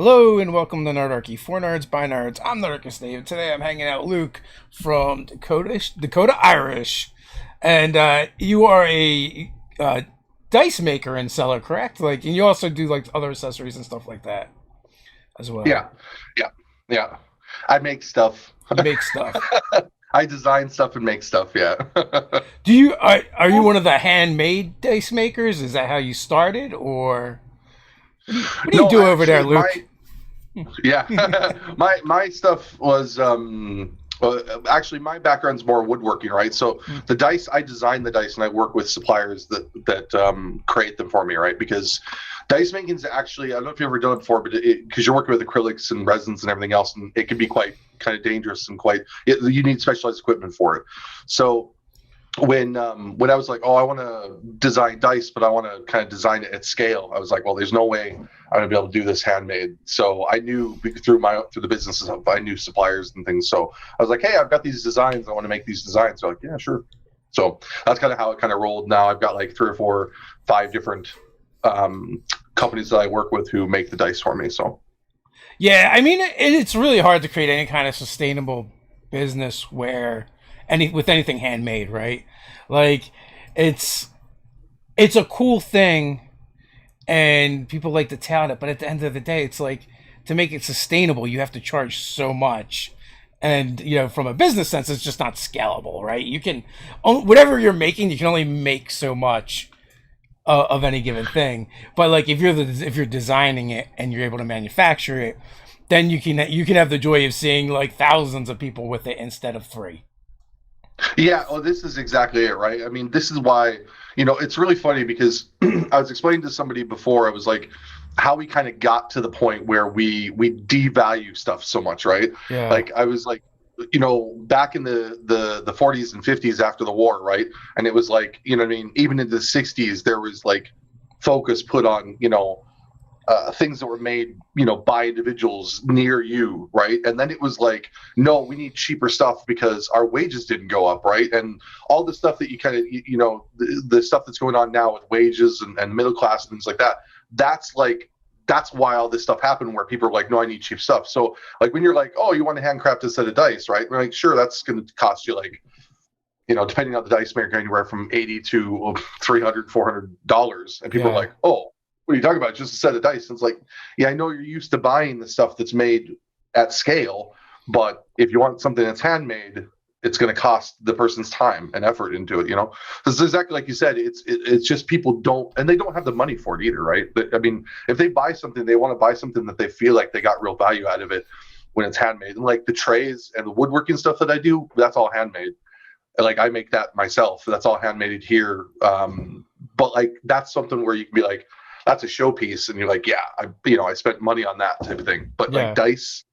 Hello and welcome to Nerdarchy. For nerds, by nerds. I'm Nerdarchy Dave. Today I'm hanging out with Luke from Dakota Irish, and you are a dice maker and seller, correct? Like, and you also do like other accessories and stuff like that as well. Yeah, yeah, yeah. I make stuff. You make stuff. I design stuff and make stuff. Yeah. Do you are you one of the handmade dice makers? Is that how you started, or what do you No, do over there, actually, Luke? yeah, my stuff was actually my background's more woodworking, right? So the dice, I design the dice and I work with suppliers that create them for me, right? Because dice making is actually, I don't know if you've ever done it before, but because you're working with acrylics and resins and everything else, and it can be quite kind of dangerous and you need specialized equipment for it. So when I was like, oh, I want to design dice, but I want to kind of design it at scale, I was like, well, there's no way I'm going to be able to do this handmade. So I knew through the business stuff, I knew suppliers and things. So I was like, hey, I've got these designs. I want to make these designs. They're like, yeah, sure. So that's kind of how it kind of rolled. Now I've got like 3 or 4, 5 different companies that I work with who make the dice for me. So Yeah, I mean, it's really hard to create any kind of sustainable business where with anything handmade, right? Like, it's it's a cool thing, and people like to tout it, but at the end of the day, it's like to make it sustainable, you have to charge so much, and from a business sense, it's just not scalable, right? You can whatever you're making, you can only make so much of any given thing. But like if you're designing it and you're able to manufacture it, then you can have the joy of seeing like thousands of people with it instead of three. yeah, well, this is exactly it, right? I mean, this is why, it's really funny because I was explaining to somebody before, I was like, how we kind of got to the point where we devalue stuff so much, right? Yeah, Like I was like, back in the 40s and 50s after the war, right? And it was like, what I mean, even in the 60s, there was like focus put on, things that were made, by individuals near you, right? And then it was like, no, we need cheaper stuff because our wages didn't go up, right? And all the stuff that you kind of, the stuff that's going on now with wages and middle class and things like that, that's why all this stuff happened where people are like, no, I need cheap stuff. So like when you're like, oh, you want to handcraft a set of dice, right? We're like, sure, that's going to cost you like, depending on the dice maker, anywhere from 80 to 300, $400. And people are yeah, like, oh, what are you talking about? Just a set of dice. And it's like, yeah, I know you're used to buying the stuff that's made at scale, but if you want something that's handmade, it's going to cost the person's time and effort into it. This is exactly like you said. It's just people don't, and they don't have the money for it either, right? I mean, if they buy something, they want to buy something that they feel like they got real value out of it when it's handmade. And like the trays and the woodworking stuff that I do, that's all handmade. Like I make that myself. That's all handmade here. But like that's something where you can be like, that's a showpiece, and you're like, yeah, I spent money on that type of thing. But like yeah. dice,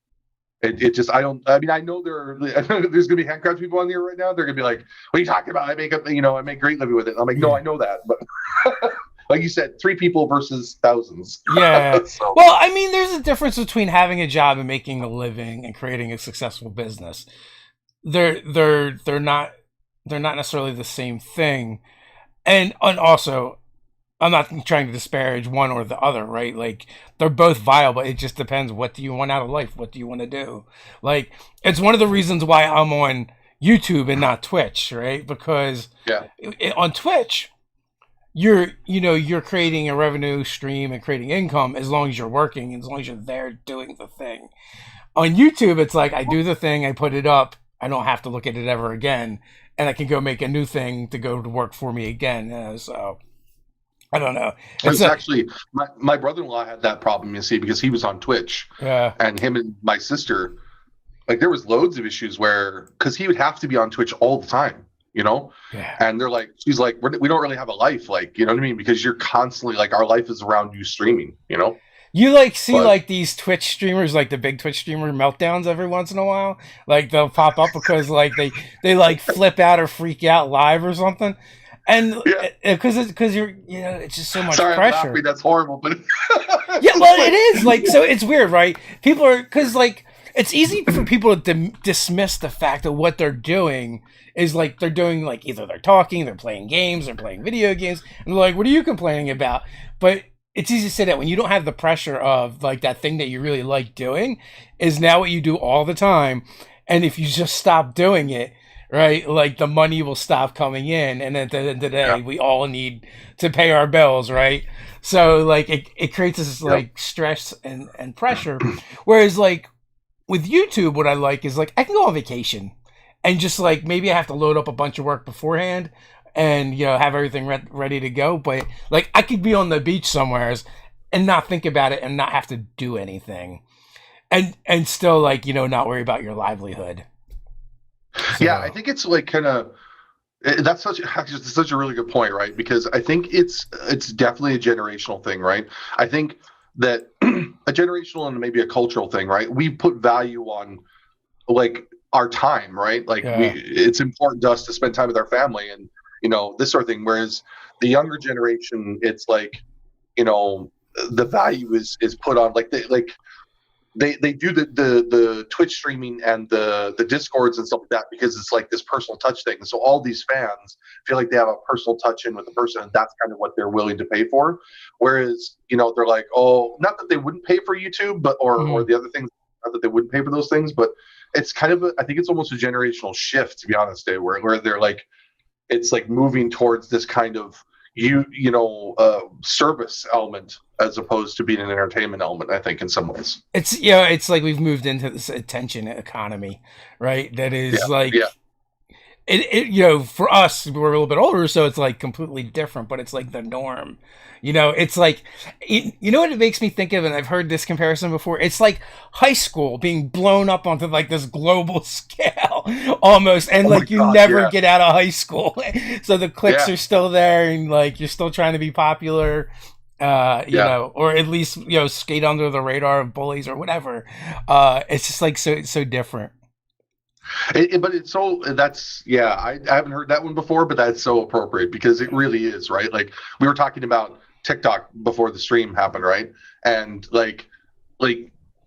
it just I don't. I mean, I know there's gonna be handcraft people on here right now. They're gonna be like, what are you talking about? I make great living with it. I'm like, no, I know that, but like you said, 3 people versus thousands. Yeah. So Well, I mean, there's a difference between having a job and making a living and creating a successful business. They're not necessarily the same thing. And also, I'm not trying to disparage one or the other, right? Like they're both viable. It just depends, what do you want out of life? What do you want to do? Like it's one of the reasons why I'm on YouTube and not Twitch, right? Because yeah, on Twitch, you're creating a revenue stream and creating income as long as you're working, as long as you're there doing the thing. On YouTube, it's like I do the thing, I put it up, I don't have to look at it ever again, and I can go make a new thing to go to work for me again. So I don't know. It's it's a actually my brother-in-law had that problem, you see, because he was on Twitch, yeah, and him and my sister, like there was loads of issues where because he would have to be on Twitch all the time, yeah. and they're like, she's like, we don't really have a life, like, you know what I mean, because you're constantly like our life is around you streaming. You like see But like these Twitch streamers, like the big Twitch streamer meltdowns every once in a while. Like they'll pop up because like they like flip out or freak out live or something. And yeah, because you're it's just so much sorry, I'm pressure. laughing. That's horrible, but Yeah, it's well, like, it is like so. It's weird, right? People are because like it's easy for people to dismiss the fact that what they're doing is like they're doing like either they're talking, they're playing games, they're playing video games, and they're like, "What are you complaining about?" But it's easy to say that when you don't have the pressure of like that thing that you really like doing is now what you do all the time. And if you just stop doing it, right, like the money will stop coming in. And at the end of the day, we all need to pay our bills, right? So like it creates this like stress and pressure. Whereas like with YouTube, what I like is like I can go on vacation and just like maybe I have to load up a bunch of work beforehand and have everything ready to go, but like I could be on the beach somewhere and not think about it and not have to do anything and still like not worry about your livelihood. So, yeah, I think it's like kind of that's such a really good point, right? Because I think it's definitely a generational thing, right? I think that a generational and maybe a cultural thing, right? We put value on like our time, right? Like it's important to us to spend time with our family and this sort of thing. Whereas the younger generation, it's like, the value is put on like they do the Twitch streaming and the Discords and stuff like that because it's like this personal touch thing. So all these fans feel like they have a personal touch in with the person, and that's kind of what they're willing to pay for. Whereas, they're like, oh, not that they wouldn't pay for YouTube, but or the other things, not that they wouldn't pay for those things, but it's kind of I think it's almost a generational shift, to be honest, Dave, where they're like, it's like moving towards this kind of service element as opposed to being an entertainment element. I think in some ways it's it's like we've moved into this attention economy, right? That is it for us, we're a little bit older, so it's like completely different, but it's like the norm. It's like, what it makes me think of, and I've heard this comparison before, it's like high school being blown up onto like this global scale almost, and like you never get out of high school. So the cliques are still there, and like you're still trying to be popular, or at least, skate under the radar of bullies or whatever. It's just like so different. But it's so I haven't heard that one before, but that's so appropriate because it really is, right? Like we were talking about TikTok before the stream happened, right? And like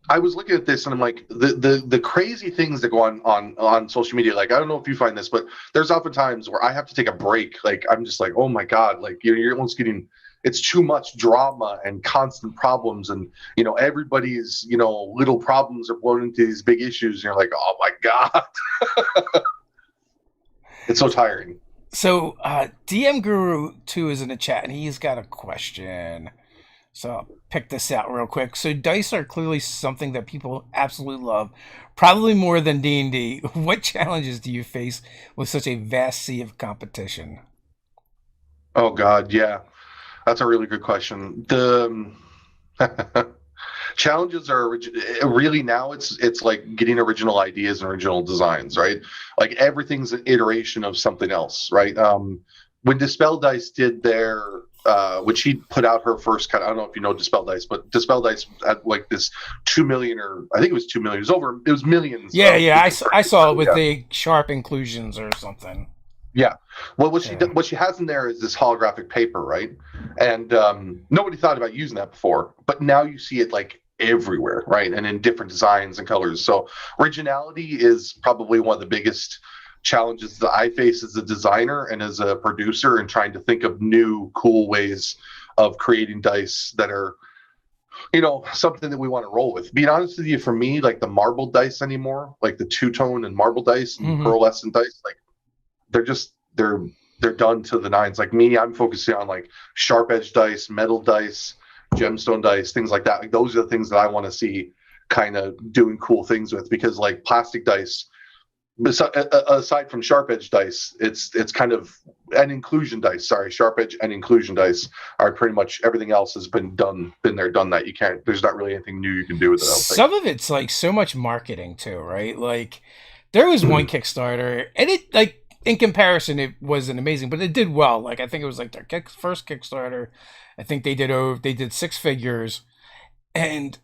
I was looking at this and I'm like, the crazy things that go on social media. Like, I don't know if you find this, but there's often times where I have to take a break. Like, I'm just like, oh my God, like you're almost getting, it's too much drama and constant problems, and everybody's little problems are blown into these big issues, and you're like, oh my God. It's so tiring. So DM Guru 2 is in the chat and he's got a question, so I'll pick this out real quick. So dice are clearly something that people absolutely love, probably more than D&D. What challenges do you face with such a vast sea of competition? Oh God, yeah. That's a really good question. The challenges are really now it's like getting original ideas and original designs, right? Like everything's an iteration of something else, right? When Dispel Dice did their when she put out her first kind of, I don't know if you know Dispel Dice, but Dispel Dice had like this 2 million, or I think it was 2 million. It was millions. I saw it with the sharp inclusions or something. Yeah. Well, what she has in there is this holographic paper, right? And nobody thought about using that before, but now you see it like everywhere, right? And in different designs and colors. So originality is probably one of the biggest challenges that I face as a designer and as a producer, and trying to think of new, cool ways of creating dice that are, something that we want to roll with. Being honest with you, for me, like the marble dice anymore, like the two-tone and marble dice and pearlescent dice, like they're done to the nines. Like me, I'm focusing on like sharp edge dice, metal dice, gemstone dice, things like that. Like those are the things that I want to see kind of doing cool things with, because like plastic dice, aside from sharp edge dice, it's kind of an inclusion dice. Sorry, sharp edge and inclusion dice are pretty much everything else has been there, done that. There's not really anything new you can do with it. Some of it's like so much marketing too, right? Like there was one Kickstarter, and it like, in comparison, it wasn't amazing, but it did well. Like I think it was like their first Kickstarter. I think they did 6 figures, and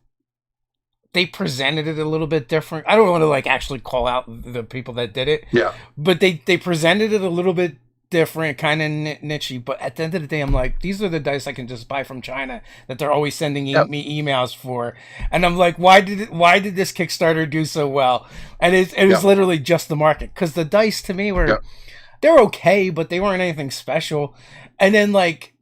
they presented it a little bit different. I don't want to like actually call out the people that did it. Yeah. But they presented it a little bit different, kind of nichey. But at the end of the day, I'm like, these are the dice I can just buy from China that they're always sending me emails for. And I'm like, why did this Kickstarter do so well? And it was literally just the market, because the dice to me were they're okay, but they weren't anything special. And then like,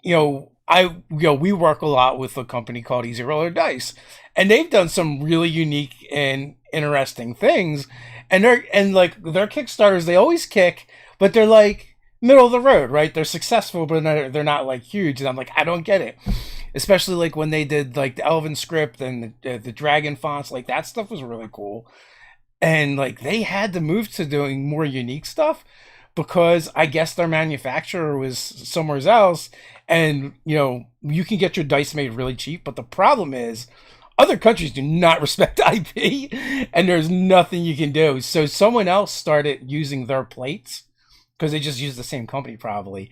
we work a lot with a company called Easy Roller Dice, and they've done some really unique and interesting things. And their Kickstarters, they always kick, but they're like middle of the road, right? They're successful, but they're not like huge. And I'm like, I don't get it. Especially like when they did like the Elven script and the dragon fonts, like that stuff was really cool. And like they had to move to doing more unique stuff because I guess their manufacturer was somewhere else, and you can get your dice made really cheap. But the problem is, other countries do not respect IP, and there's nothing you can do. So someone else started using their plates because they just use the same company probably,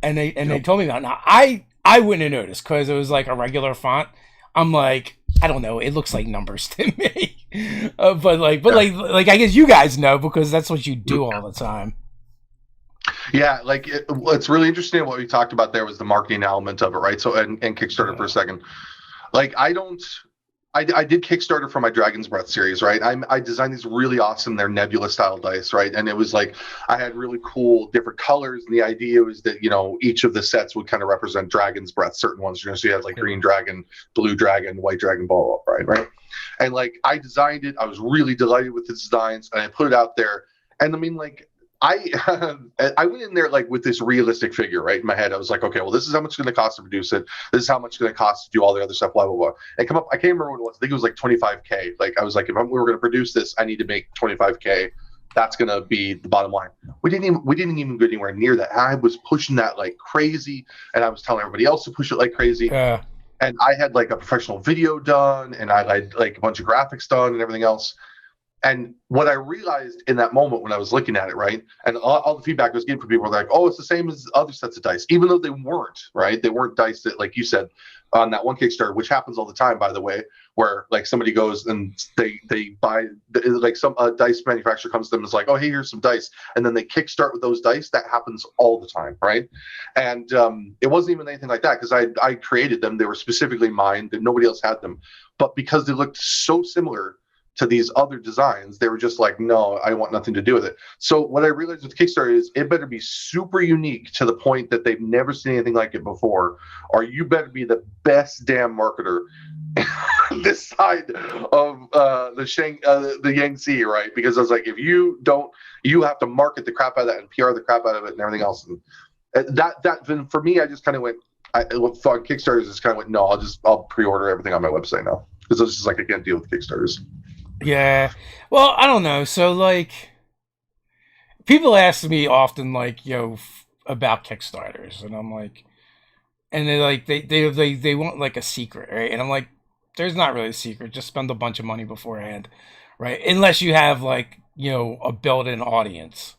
and they told me about it. Now I wouldn't have noticed because it was like a regular font. I'm like, I don't know, it looks like numbers to me. But I guess you guys know because that's what you do all the time. Yeah, like it's really interesting. What we talked about there was the marketing element of it, right? So and Kickstarter for a second. Like I did Kickstarter for my Dragon's Breath series, right? I designed these really awesome, they're nebula style dice, right? And it was like I had really cool different colors, and the idea was that each of the sets would kind of represent Dragon's Breath, certain ones. So you had like green dragon, blue dragon, white dragon, blah, right? And like I designed it, I was really delighted with the designs, and I put it out there. And I mean, like I went in there like with this realistic figure, right? In my head, I was like, okay, well, this is how much it's going to cost to produce it. This is how much it's going to cost to do all the other stuff, blah, blah, blah. And I can't remember what it was. I think it was like 25K. Like I was like, if we were going to produce this, I need to make 25K. That's going to be the bottom line. We didn't even go anywhere near that. I was pushing that like crazy, and I was telling everybody else to push it like crazy. And I had like a professional video done, and I had like a bunch of graphics done and everything else. And what I realized in that moment when I was looking at it, right, and all the feedback I was getting from people were like, oh, it's the same as other sets of dice, even though they weren't, right? They weren't dice that, like you said, on that one Kickstarter, which happens all the time, by the way, where like somebody goes and they buy, like some dice manufacturer comes to them and is like, oh, hey, here's some dice. And then they Kickstart with those dice. That happens all the time, right? And it wasn't even anything like that because I created them. They were specifically mine, that nobody else had them. But because they looked so similar to these other designs, they were just like, no, I want nothing to do with it. So what I realized with Kickstarter is it better be super unique to the point that they've never seen anything like it before, or you better be the best damn marketer this side of the Yangtze, right? Because I was like, if you don't, you have to market the crap out of that and PR the crap out of it and everything else. And that for me, I just kind of went, on Kickstarters, just kind of went, no, I'll pre-order everything on my website now because I was just like, I can't deal with Kickstarters. Yeah. Well, I don't know. So, like, people ask me often, like, about Kickstarters, and I'm like, and they want like a secret, right? And I'm like, there's not really a secret. Just spend a bunch of money beforehand, right? Unless you have like, a built-in audience.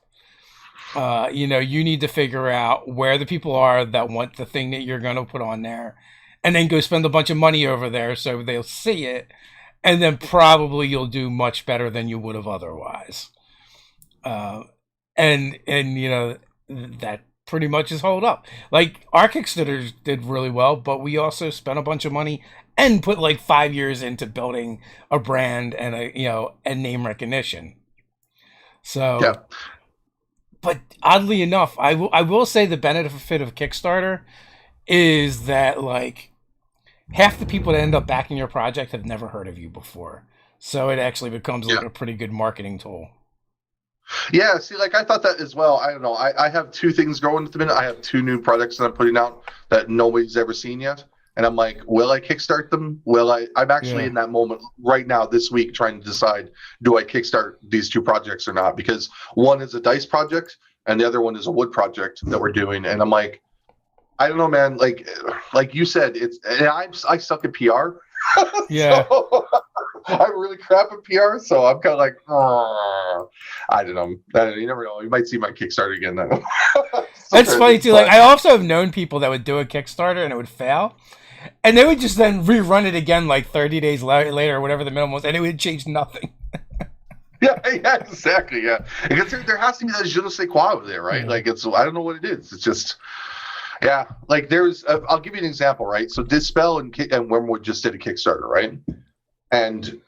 You need to figure out where the people are that want the thing that you're going to put on there, and then go spend a bunch of money over there so they'll see it. And then probably you'll do much better than you would have otherwise. And that pretty much is hold up. Like our Kickstarters did really well, but we also spent a bunch of money and put like 5 years into building a brand and and name recognition. So, yeah. But oddly enough, I will say the benefit of Kickstarter is that like, half the people that end up backing your project have never heard of you before. So it actually becomes like a pretty good marketing tool. Yeah, see, like I thought that as well. I don't know. I have two things going at the minute. I have two new products that I'm putting out that nobody's ever seen yet. And I'm like, will I kickstart them? I'm actually in that moment right now this week trying to decide, do I kickstart these two projects or not? Because one is a dice project and the other one is a wood project that we're doing. And I'm like, I don't know, man. Like you said, I suck at PR. Yeah. So, I'm really crap at PR, so I'm kind of like, I don't know. You never know. You might see my Kickstarter again. That's funny too. Like I also have known people that would do a Kickstarter and it would fail, and they would just then rerun it again like 30 days later or whatever the minimum was, and it would change nothing. Yeah, exactly. Yeah, because there has to be that je ne sais quoi over there, right? Like I don't know what it is. It's just. Yeah, like there's, I'll give you an example, right? So Dispel and Wormwood just did a Kickstarter, right? And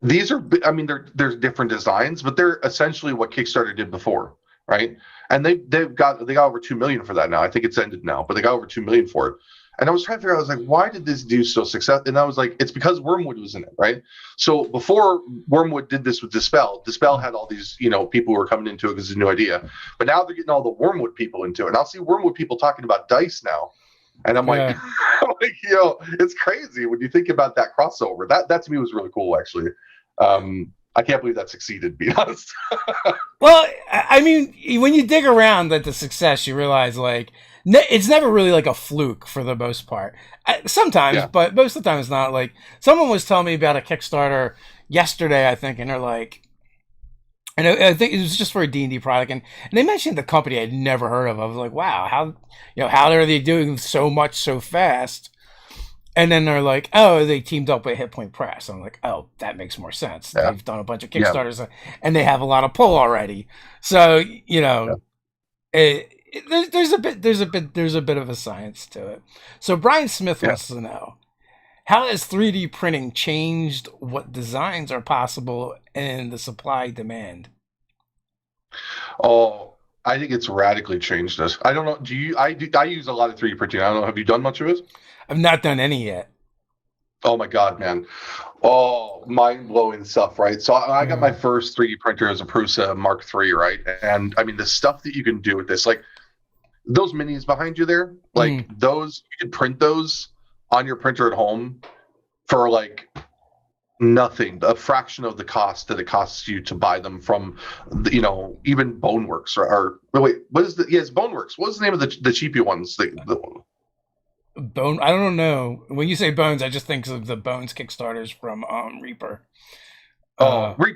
these are, I mean, they're different designs, but they're essentially what Kickstarter did before, right? and they got over 2 million for that now. I think it's ended now, but they got over 2 million for it. And I was trying to figure out, I was like, why did this do so successful? And I was like, it's because Wormwood was in it, right? So before Wormwood did this with Dispel had all these, people who were coming into it because it's a new idea. But now they're getting all the Wormwood people into it. And I'll see Wormwood people talking about dice now. And I'm like, it's crazy when you think about that crossover. That to me was really cool, actually. I can't believe that succeeded, to be honest. Well, I mean, when you dig around at the success, you realize, like, it's never really like a fluke for the most part. Sometimes, but most of the time it's not. Like, someone was telling me about a Kickstarter yesterday, I think, and they're like, and I think it was just for a D&D product, and they mentioned the company I'd never heard of. I was like, wow, how are they doing so much so fast? And then they're like, oh, they teamed up with Hit Point Press. I'm like, oh, that makes more sense. Yeah. They've done a bunch of Kickstarters, and they have a lot of pull already. So, there's a bit of a science to it. So Brian Smith wants to know, how has 3D printing changed what designs are possible in the supply demand? Oh, I think it's radically changed us. I don't know. I use a lot of 3D printing. I don't know. Have you done much of it? I've not done any yet. Oh my God, man. Oh, mind-blowing stuff, right? So I got my first 3D printer as a Prusa Mark III, right? And I mean, the stuff that you can do with this, like those minis behind you there, like those, you can print those on your printer at home for like nothing, a fraction of the cost that it costs you to buy them from, even Boneworks or wait, what is it's Boneworks. What's the name of the cheapy ones? Bone, I don't know. When you say Bones, I just think of the Bones Kickstarters from Reaper. It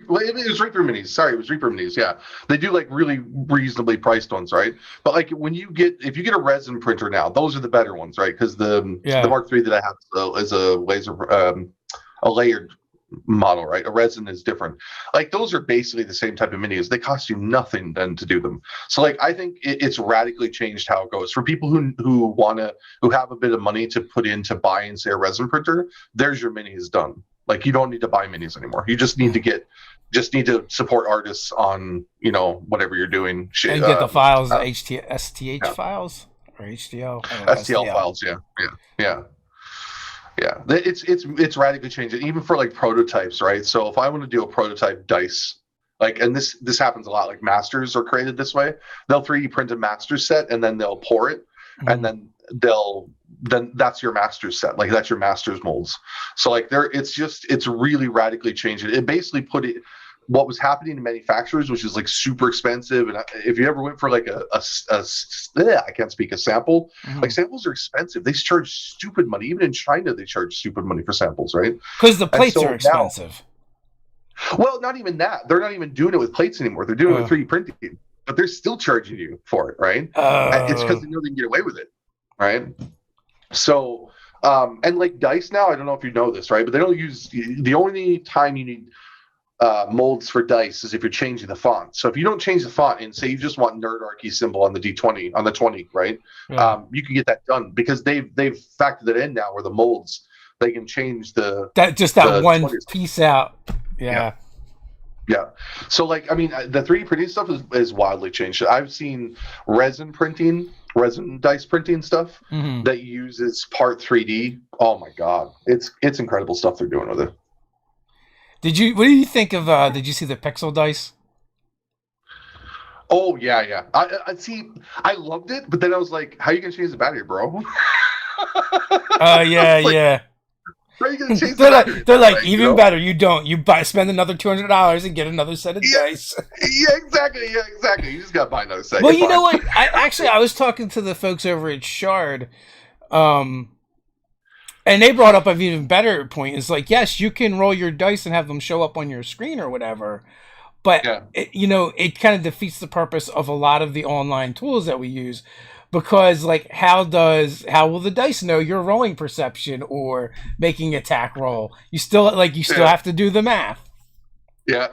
was Reaper Minis. Sorry, it was Reaper Minis. Yeah, they do like really reasonably priced ones, right? But like if you get a resin printer now, those are the better ones, right? Because the Mark III that I have is a laser, a layered model, right? A resin is different. Like those are basically the same type of minis. They cost you nothing then to do them. So like I think it's radically changed how it goes for people who have a bit of money to put into buying, say, a resin printer. There's your minis done. Like you don't need to buy minis anymore. You just need to support artists on whatever you're doing. And get the files, STH files or HDL. STL files. Yeah. Yeah, it's radically changed, even for like prototypes, right? So if I want to do a prototype dice, like, and this happens a lot, like masters are created this way. They'll 3D print a master set and then they'll pour it, and then that's your master set, like that's your master's molds. So like it's really radically changed it. It basically put it what was happening to manufacturers, which is like super expensive. And if you ever went for like I can't speak, a sample, like samples are expensive. They charge stupid money. Even in China, they charge stupid money for samples, right? Because the plates are expensive. Well, not even that. They're not even doing it with plates anymore. They're doing it with 3D printing, but they're still charging you for it, right? It's because they know they can get away with it, right? So, and like dice now, I don't know if you know this, right? But they don't use, the only time you need molds for dice is if you're changing the font. So if you don't change the font and say you just want Nerdarchy symbol on the D20, on the 20, right? Yeah. You can get that done because they've factored it in now where the molds, they can change that one 20s. Piece out. Yeah. So like, I mean, the 3D printing stuff is wildly changed. I've seen resin dice printing stuff that uses part 3D. Oh my God. It's incredible stuff they're doing with it. What do you think of, did you see the pixel dice? Oh, yeah. I see, I loved it, but then I was like, how are you going to change the battery, bro? Yeah. How are you going to change the battery? They're like, even better, you don't. You spend another $200 and get another set of dice. Yeah, exactly. You just got to buy another set. Well, you know what? I was talking to the folks over at Shard, and they brought up an even better point. It's like, yes, you can roll your dice and have them show up on your screen or whatever, but it kind of defeats the purpose of a lot of the online tools that we use, because like, how will the dice know your rolling perception or making attack roll? You still have to do the math. Yeah.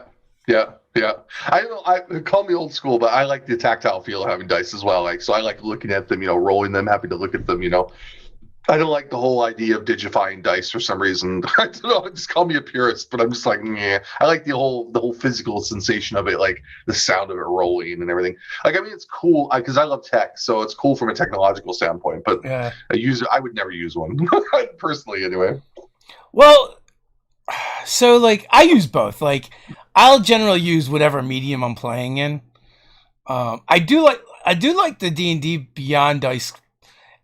I don't know. I call me old school, but I like the tactile feel of having dice as well. Like, so I like looking at them, rolling them, happy to look at them, I don't like the whole idea of digifying dice for some reason. I don't know. Just call me a purist, but I'm just like, yeah. I like the whole physical sensation of it, like the sound of it rolling and everything. Like, I mean, it's cool because I love tech, so it's cool from a technological standpoint. But Yeah. I would never use one personally, anyway. Well, so like I use both. Like I'll generally use whatever medium I'm playing in. I do like the D&D Beyond dice,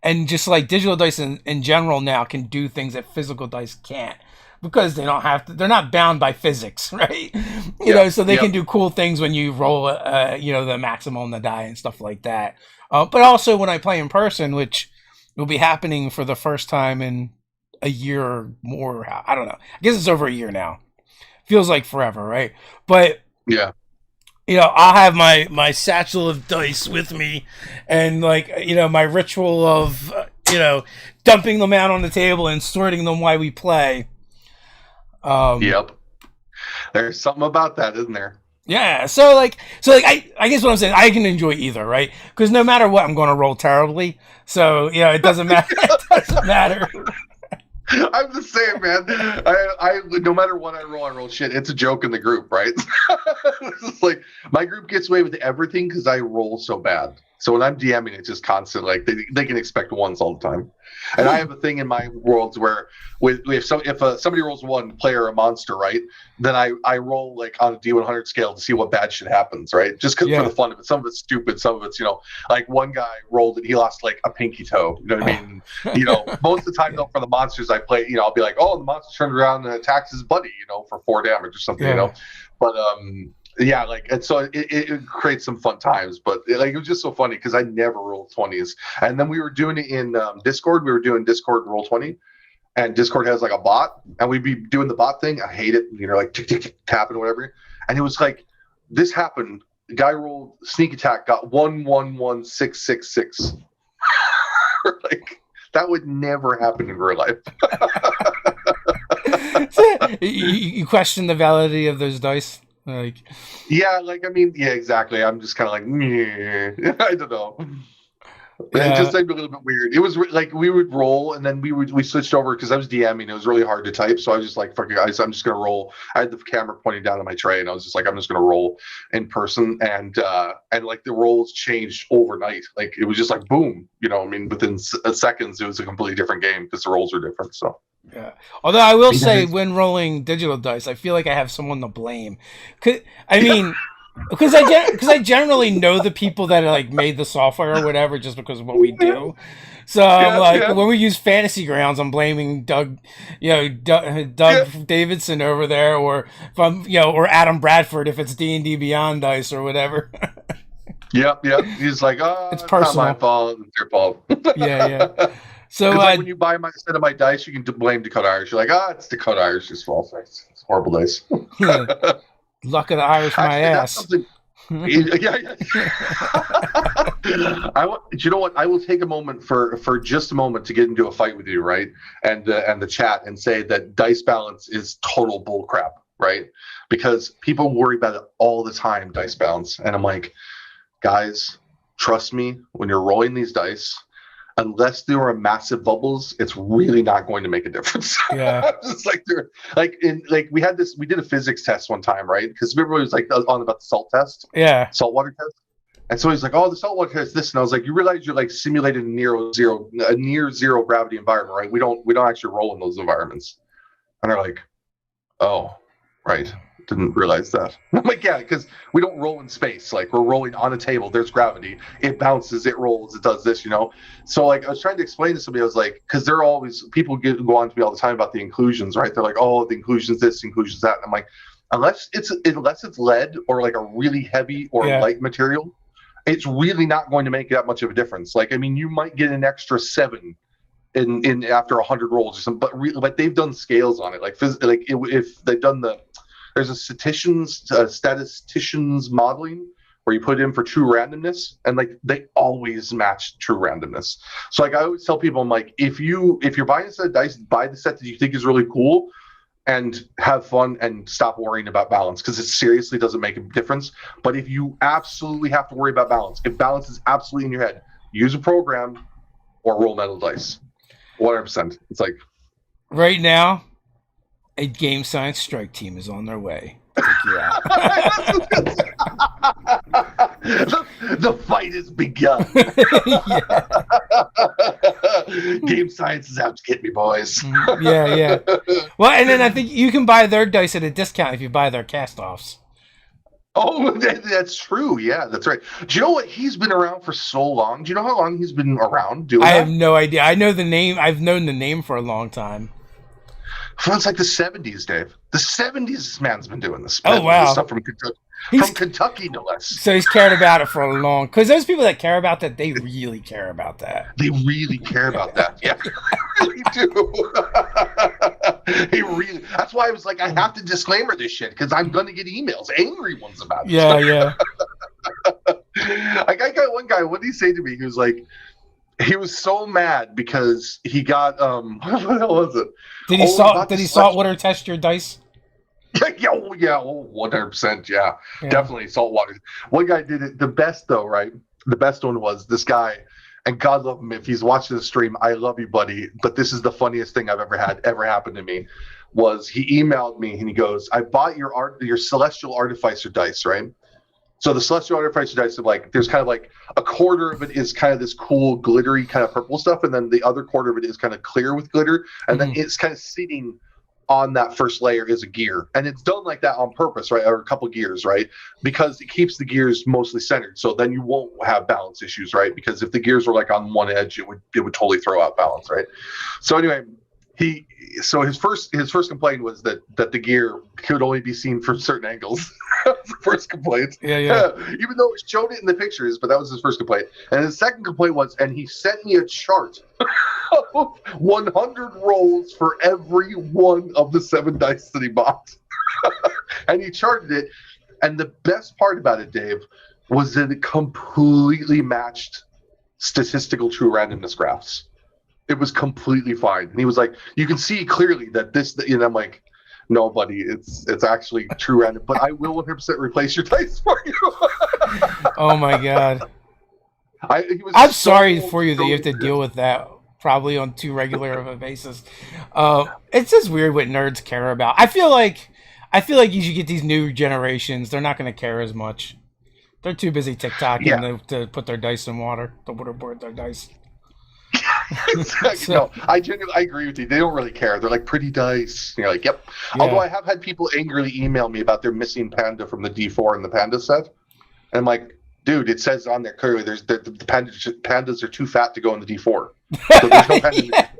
and just like digital dice in general now can do things that physical dice can't, because they don't have to. They're not bound by physics, right? You know, so they can do cool things when you roll, the maximum on the die and stuff like that. But also when I play in person, which will be happening for the first time in a year or more. I don't know. I guess it's over a year now. Feels like forever, right? But yeah. I'll have my satchel of dice with me, and like, my ritual of, dumping them out on the table and sorting them while we play. Yep. There's something about that, isn't there? Yeah. So I guess what I'm saying, I can enjoy either, right? Because no matter what, I'm going to roll terribly. So, it doesn't matter. It doesn't matter. I'm the same, man. I no matter what I roll shit. It's a joke in the group, right? It's like my group gets away with everything because I roll so bad. So when I'm DMing, it's just constant. Like they can expect ones all the time. And I have a thing in my worlds where if somebody rolls one, player a monster, right? Then I roll like on a D100 scale to see what bad shit happens, right? Just for the fun of it. Some of it's stupid, some of it's like one guy rolled it, he lost like a pinky toe. You know what I mean? Most of the time though, for the monsters I play, I'll be like, oh, the monster turned around and attacked his buddy, for 4 damage or something, But yeah, like, and so it creates some fun times, but it was just so funny because I never rolled 20s. And then we were doing it in Discord. We were doing Discord roll 20, and Discord has like a bot, and we'd be doing the bot thing. I hate it, like tick tick tick tapping or whatever. And it was like this happened. The guy rolled sneak attack, got 111666. Like that would never happen in real life. You question the validity of those dice. Exactly. I'm just kind of like, I don't know. It just seemed a little bit weird. It was like we would roll, and then we switched over because I was DMing. It was really hard to type, so I was just like, "Fuck you guys, I'm just gonna roll." I had the camera pointing down at my tray, and I was just like, "I'm just gonna roll in person." And like the rolls changed overnight. Like it was just like boom, within seconds, it was a completely different game because the rolls were different. So. Yeah. Although I will say, when rolling digital dice, I feel like I have someone to blame. Because I generally know the people that like made the software or whatever, just because of what we do. So when we use Fantasy Grounds, I'm blaming Doug Davidson over there, or or Adam Bradford if it's D&D Beyond dice or whatever. Yep. He's like, oh, it's personal. Not my fault. It's your fault. Yeah. So when you buy my set of my dice, you can blame Dakota Irish. You're like, it's Dakota Irish's fault. It's horrible dice. Luck of the Irish, my ass. Yeah. You know what? I will take a moment for just a moment to get into a fight with you, right? And the chat, and say that dice balance is total bullcrap, right? Because people worry about it all the time, dice balance, and I'm like, guys, trust me, when you're rolling these dice, unless there are massive bubbles, it's really not going to make a difference. Yeah. It's like we did a physics test one time, right? Because everybody was like on about the salt test. Yeah. Saltwater test. And so he's like, oh, the saltwater test is this. And I was like, you realize you're like simulated a near zero gravity environment, right? We don't actually roll in those environments. And they're like, oh, right. Didn't realize that. I'm like, yeah, because we don't roll in space. Like, we're rolling on a table. There's gravity. It bounces. It rolls. It does this, So, like, I was trying to explain to somebody. I was like, because they're always, people go on to me all the time about the inclusions, right? They're like, oh, the inclusion's this, inclusion's that. And I'm like, unless it's lead or like a really heavy or light material, it's really not going to make that much of a difference. Like, I mean, you might get an extra 7 in after 100 rolls or something, but they've done scales on it. Like, if they've done there's a statistician's modeling where you put it in for true randomness, and like they always match true randomness. So like I always tell people, I'm like, if you're buying a set of dice, buy the set that you think is really cool and have fun and stop worrying about balance, because it seriously doesn't make a difference. But if you absolutely have to worry about balance, if balance is absolutely in your head, use a program or roll metal dice. 100%. It's like Right now, a game science strike team is on their way to take you out. the fight has begun. Game science is out to get me, boys. Yeah. Well, and then I think you can buy their dice at a discount if you buy their cast-offs. Oh, that's true. Yeah, that's right. Do you know what? He's been around for so long. Do you know how long he's been around doing I that? have no idea. I know the name. I've known the name for a long time. It's like the 70s, Dave. The 70s, this man's been doing this. Oh, wow. This stuff from Kentucky. From Kentucky, no less. So he's cared about it for a long... Because those people that care about that, they really care about that. They really care about that. Yeah, they really do. They really... That's why I was like, I have to disclaimer this shit, because I'm going to get emails, angry ones about it. Yeah. I got one guy, what did he say to me? He was like, he was so mad because he got what the hell was it? Did he saltwater test your dice? Yeah, 100%. Yeah, definitely saltwater. One guy did it the best though, right? The best one was this guy, and God love him if he's watching the stream. I love you, buddy, but this is the funniest thing I've ever happened to me. Was he emailed me and he goes, "I bought your Celestial Artificer dice, right?" So the Celestial Artificer dice are like, there's kind of like a quarter of it is kind of this cool glittery kind of purple stuff, and then the other quarter of it is kind of clear with glitter, and then it's kind of sitting on that first layer is a gear, and it's done like that on purpose, right? Or a couple gears, right? Because it keeps the gears mostly centered, so then you won't have balance issues, right? Because if the gears were like on one edge, it would totally throw out balance, right? So anyway, his first complaint was that the gear could only be seen from certain angles. That was the first complaint. Yeah. Even though it showed it in the pictures, but that was his first complaint. And his second complaint was, and he sent me a chart of 100 rolls for every one of the 7 dice that he bought. And he charted it. And the best part about it, Dave, was that it completely matched statistical true randomness graphs. It was completely fine. And he was like, you can see clearly that this, and I'm like, no, buddy, it's actually true random, but I will 100% replace your dice for you. Oh my God. I'm sorry for you that you have to deal with that probably on too regular of a basis. It's just weird what nerds care about. I feel like you should get these new generations. They're not going to care as much. They're too busy TikToking to put their dice in water, to waterboard their dice. No, I agree with you. They don't really care. They're like, pretty dice. And you're like, yep. Yeah. Although I have had people angrily email me about their missing panda from the D4 and the panda set. And I'm like, dude, it says on there clearly the pandas are too fat to go in the D4. So there's no panda in the D4.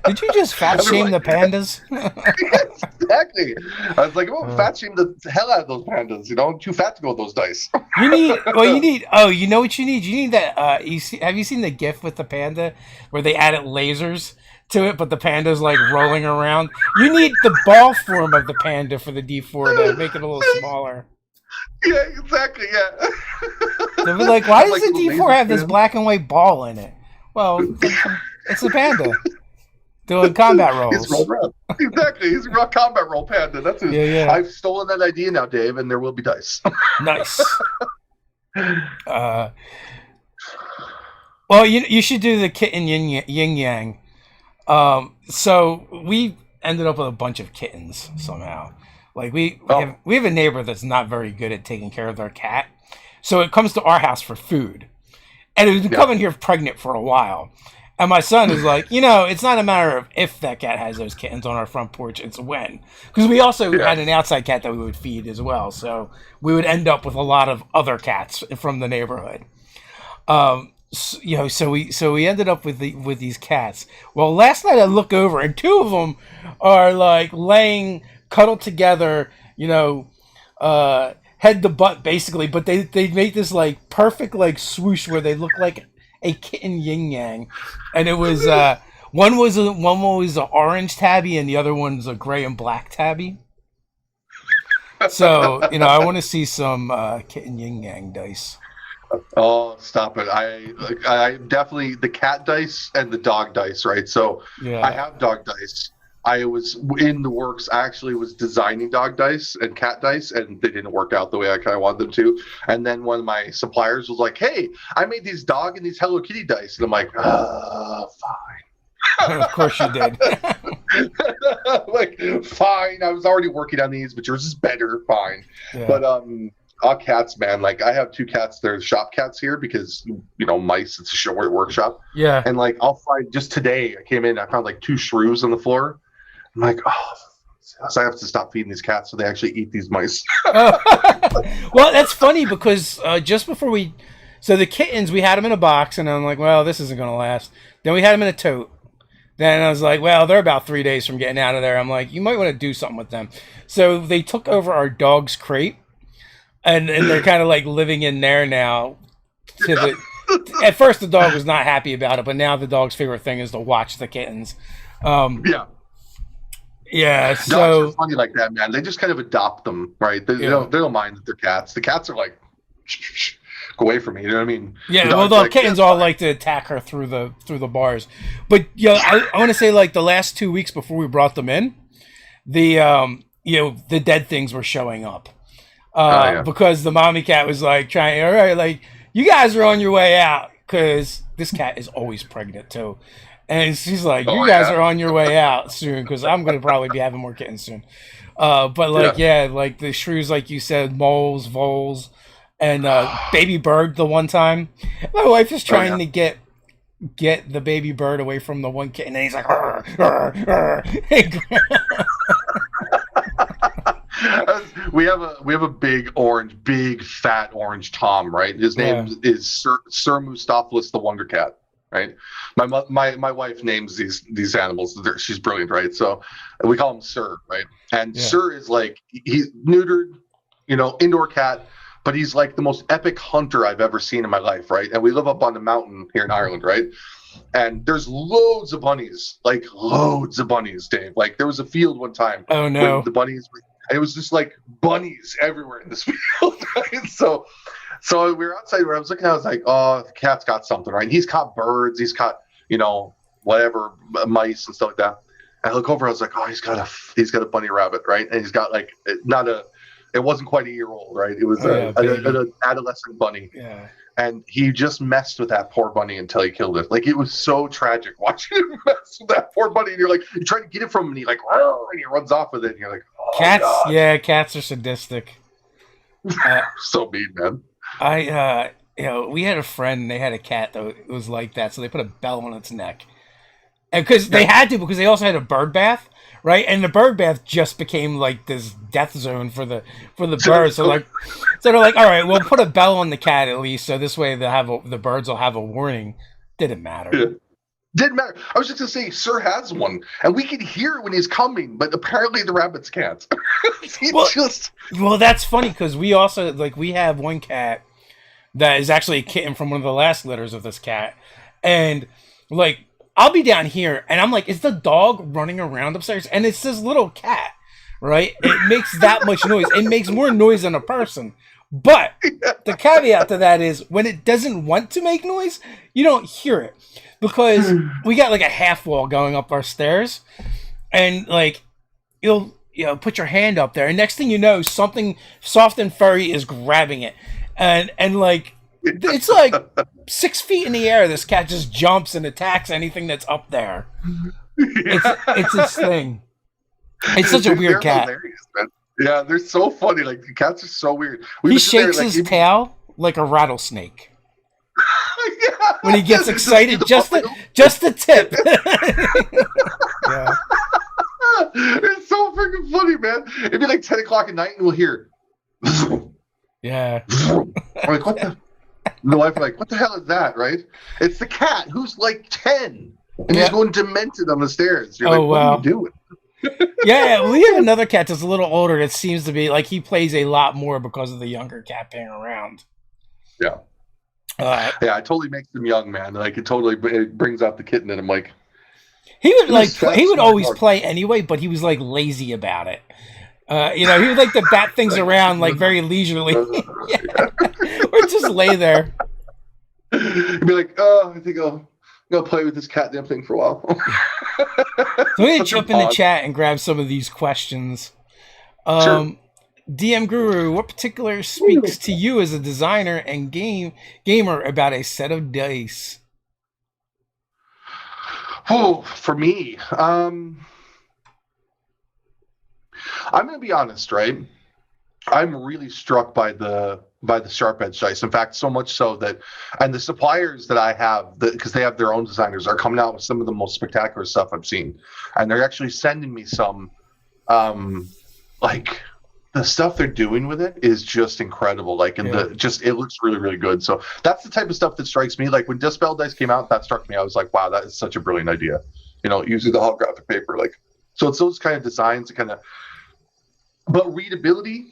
Did you just fat shame the pandas? Exactly. I was like, fat shame the hell out of those pandas. You know, too fat to go with those dice. You know what you need? You need that. Have you seen the GIF with the panda where they added lasers to it, but the panda's like rolling around? You need the ball form of the panda for the D4 to make it a little smaller. Yeah, exactly. Yeah. They'll be like, why does the D4 have this black and white ball in it? Well, it's a panda. Doing combat rolls. Exactly. He's a rock combat roll panda. That's his. Yeah. I've stolen that idea now, Dave, and there will be dice. Nice. Well, you should do the kitten yin yang. So we ended up with a bunch of kittens somehow. Like we have a neighbor that's not very good at taking care of their cat. So it comes to our house for food. And it's been coming here pregnant for a while. And my son is like, it's not a matter of if that cat has those kittens on our front porch, it's when. Because we also had an outside cat that we would feed as well. So we would end up with a lot of other cats from the neighborhood. So we ended up with these cats. Well, last night I look over and 2 of them are like laying cuddled together, head to butt basically, but they make this like perfect like swoosh where they look like a kitten yin yang, and it was one was an orange tabby and the other one's a gray and black tabby. So I want to see some kitten yin yang dice. Oh, stop it! I definitely the cat dice and the dog dice, right? So I have dog dice. I was in the works. I actually was designing dog dice and cat dice, and they didn't work out the way I kind of wanted them to. And then one of my suppliers was like, "Hey, I made these dog and these Hello Kitty dice," and I'm like, "Fine." Of course you did. Like, fine. I was already working on these, but yours is better. Fine. Yeah. But cats, man. Like, I have 2 cats. They're shop cats here because mice. It's a short workshop. Yeah. And like, I'll find just today. I came in. I found like 2 shrews on the floor. I'm like, oh, so I have to stop feeding these cats so they actually eat these mice. Well, that's funny because just before so the kittens, we had them in a box, and I'm like, well, this isn't gonna last. Then we had them in a tote. Then I was like, well, they're about 3 days from getting out of there. I'm like, you might want to do something with them. So they took over our dog's crate, and they're kind of like living in there now. At first, the dog was not happy about it, but now the dog's favorite thing is to watch the kittens. Yeah. Yeah, Dogs so are funny like that, man. They just kind of adopt them, right? They don't mind that they're cats. The cats are like, shh, go away from me. You know what I mean? yeah. Well, the kittens all like to attack her through the bars. But I want to say like the last 2 weeks before we brought them in, the dead things were showing up because the mommy cat was like trying. All right, like you guys are on your way out because this cat is always pregnant too. And she's like, you guys are on your way out soon because I'm going to probably be having more kittens soon. But like, like the shrews, like you said, moles, voles, and baby bird the one time. My wife is trying to get the baby bird away from the one kitten, and he's like, arr, arr, arr. We have a big fat orange Tom, right? His name is Sir Mustaphalus the Wonder Cat. Right, my wife names these animals. She's brilliant, right? So we call him Sir, right? And Sir is like he's neutered, indoor cat, but he's like the most epic hunter I've ever seen in my life, right? And we live up on the mountain here in Ireland, right? And there's loads of bunnies, Dave. Like there was a field one time. Oh no, when the bunnies. It was just like bunnies everywhere in this field, right? So we were outside where I was looking, I was like, oh, the cat's got something, right? And he's caught birds, he's caught, whatever, mice and stuff like that. And I look over, I was like, oh, he's got a bunny rabbit, right? And he's got like, it wasn't quite a year old, right? It was an adolescent bunny. Yeah. And he just messed with that poor bunny until he killed it. Like, it was so tragic watching him mess with that poor bunny. And you're like, you try to get it from him, and he like, and he runs off with it. And you're like, oh, cats, God. Yeah, cats are sadistic. So mean, man. We had a friend, and they had a cat that was like that, so they put a bell on its neck. And because they had to, because they also had a bird bath, right? And the bird bath just became like this death zone for the birds. So they're like, all right, we'll put a bell on the cat at least, so this way the birds will have a warning. Didn't matter. Yeah. Didn't matter. I was just gonna say, Sir has one, and we can hear it when he's coming, but apparently the rabbits can't. Well, that's funny because we also we have one cat that is actually a kitten from one of the last litters of this cat, and like I'll be down here and I'm like, is the dog running around upstairs? And it's this little cat, right? It makes that much noise. It makes more noise than a person. But the caveat to that is when it doesn't want to make noise, you don't hear it. Because we got like a half wall going up our stairs, and like you'll put your hand up there, and next thing you know, something soft and furry is grabbing it, and like it's like 6 feet in the air. This cat just jumps and attacks anything that's up there. It's this thing. It's such a weird cat. Yeah, they're so funny. Like the cats are so weird. He shakes his tail like a rattlesnake. When he gets excited, just the tip. Yeah. It's so freaking funny, man. It'd be like 10 o'clock at night and we'll hear. Yeah. I'm like, what the? The wife like, what the hell is that, right? It's the cat who's like 10 and he's going demented on the stairs. You're like, what are you doing? Yeah, we have another cat that's a little older that seems to be like he plays a lot more because of the younger cat being around. Yeah. It totally makes them young, man. Like it brings out the kitten in him. Like he would always play anyway, but he was like lazy about it. He would like to bat things around like very leisurely, or just lay there. He'd be like, "Oh, I think I'll gonna play with this catnip thing for a while. So we jump in the chat and grab some of these questions. Sure. DM Guru, what particular speaks to you as a designer and gamer about a set of dice? Oh, for me, I'm gonna be honest, right? I'm really struck by the sharp edge dice. In fact, so much so that, and the suppliers that I have, because they have their own designers, are coming out with some of the most spectacular stuff I've seen, and they're actually sending me some, like the stuff they're doing with it is just incredible. Like, and it looks really, really good. So that's the type of stuff that strikes me. Like when Dispel dice came out, that struck me. I was like, wow, that is such a brilliant idea. You know, using the holographic paper, like, so it's those kind of designs that kind of, but readability.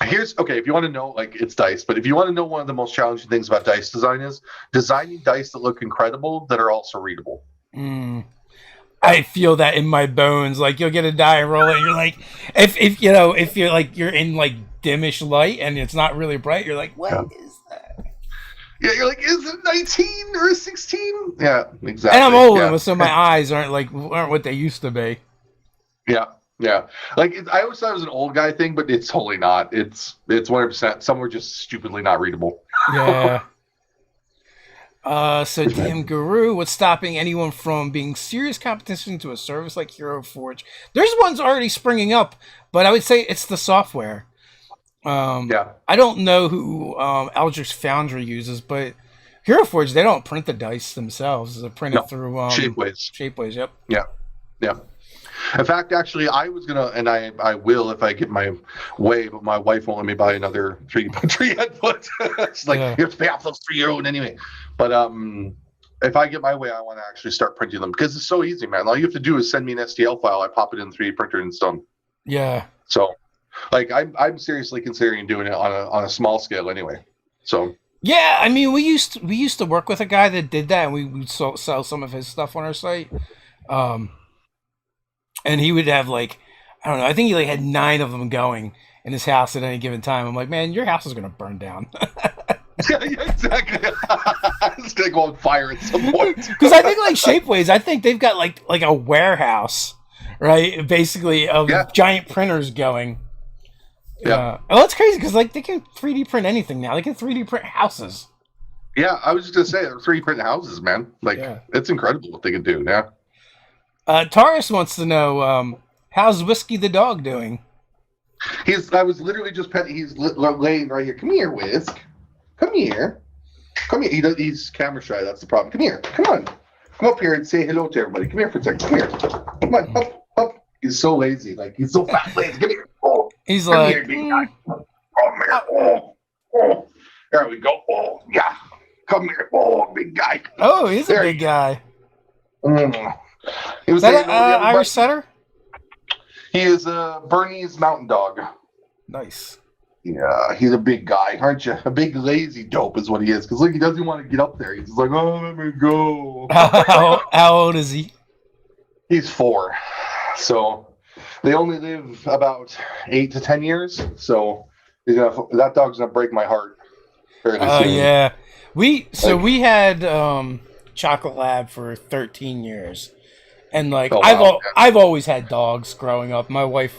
If you want to know, like, it's dice, but if you want to know one of the most challenging things about dice design is designing dice that look incredible that are also readable. I feel that in my bones. Like, you'll get a die and roll it, and you're like, if you're like, you're in like dimish light and it's not really bright, you're like, what is that? Yeah, you're like, is it 19 or 16? Yeah, exactly. And I'm older, so my eyes aren't what they used to be. Yeah. Yeah, like I always thought it was an old guy thing, but it's totally not. It's 100%. Some were just stupidly not readable. Yeah. So DM Guru, what's stopping anyone from being serious competition to a service like Hero Forge? There's ones already springing up, but I would say it's the software. I don't know who Eldritch Foundry uses, but Hero Forge, they don't print the dice themselves. They're printed through Shapeways. Shapeways, yep. Yeah. In fact, actually, I was gonna, and I will if I get my way, but my wife won't let me buy another 3 input. She's like, you have to pay off those €3 anyway. But if I get my way, I want to actually start printing them because it's so easy, man. All you have to do is send me an STL file. I pop it in the 3D printer and it's done. Yeah. So, like, I'm seriously considering doing it on a small scale anyway. So. Yeah, I mean, we used to work with a guy that did that, and we would sell some of his stuff on our site. And he would have, like, I don't know, I think he had 9 of them going in his house at any given time. I'm like, man, your house is going to burn down. Yeah, exactly. It's going to go on fire at some point. Because I think, like, Shapeways, I think they've got, like a warehouse, right? Basically, of giant printers going. Yeah. Oh, that's crazy, because, like, they can 3D print anything now. They can 3D print houses. Yeah, I was just going to say, they're 3D print houses, man. Like, it's incredible what they can do, yeah. Taurus wants to know, how's Whiskey the dog doing? I was literally just petting. He's laying right here. Come here, Whisk. Come here. He's camera shy. That's the problem. Come here. Come on. Come up here and say hello to everybody. Come here for a second. Come here. Come on. Up. He's so lazy. Like, he's so fat. Lazy. Come here. Oh. He's come like, here, big guy. Come here. Oh. There we go. Oh, yeah. Come here. Oh, big guy. Oh, he's a big guy. Is that an Irish setter? He is a Bernese mountain dog. Nice. Yeah, he's a big guy, aren't you? A big lazy dope is what he is. Because look, he doesn't want to get up there. He's like, oh, let me go. How old is he? He's 4. So they only live about 8 to 10 years. So that dog's gonna break my heart. Yeah. We had Chocolate Lab for 13 years. And like I've always had dogs growing up. My wife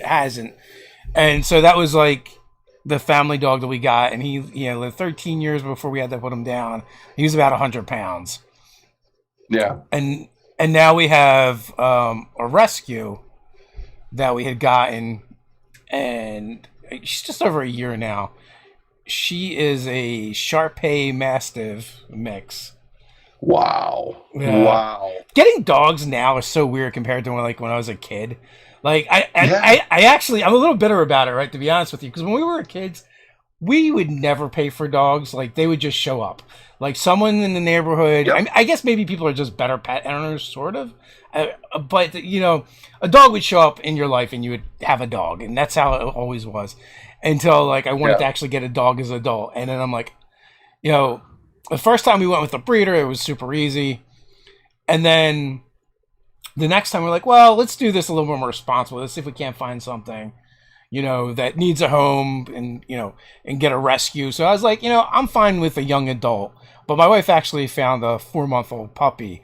hasn't, and so that was like the family dog that we got. And he lived 13 years before we had to put him down. He was about 100 pounds. Yeah. And now we have a rescue that we had gotten, and she's just over a year now. She is a Shar-Pei Mastiff mix. Wow. Yeah. Wow. Getting dogs now is so weird compared to when I was a kid. Like I actually, I'm a little bitter about it, right? To be honest with you, because when we were kids, we would never pay for dogs. Like they would just show up. Like someone in the neighborhood. Yep. I guess maybe people are just better pet owners, sort of. But a dog would show up in your life, and you would have a dog, and that's how it always was. Until like I wanted to actually get a dog as an adult, and then I'm like, the first time we went with the breeder, it was super easy. And then the next time we're like, well, let's do this a little bit more responsible. Let's see if we can't find something, that needs a home and get a rescue. So I was like, I'm fine with a young adult. But my wife actually found a 4-month-old puppy,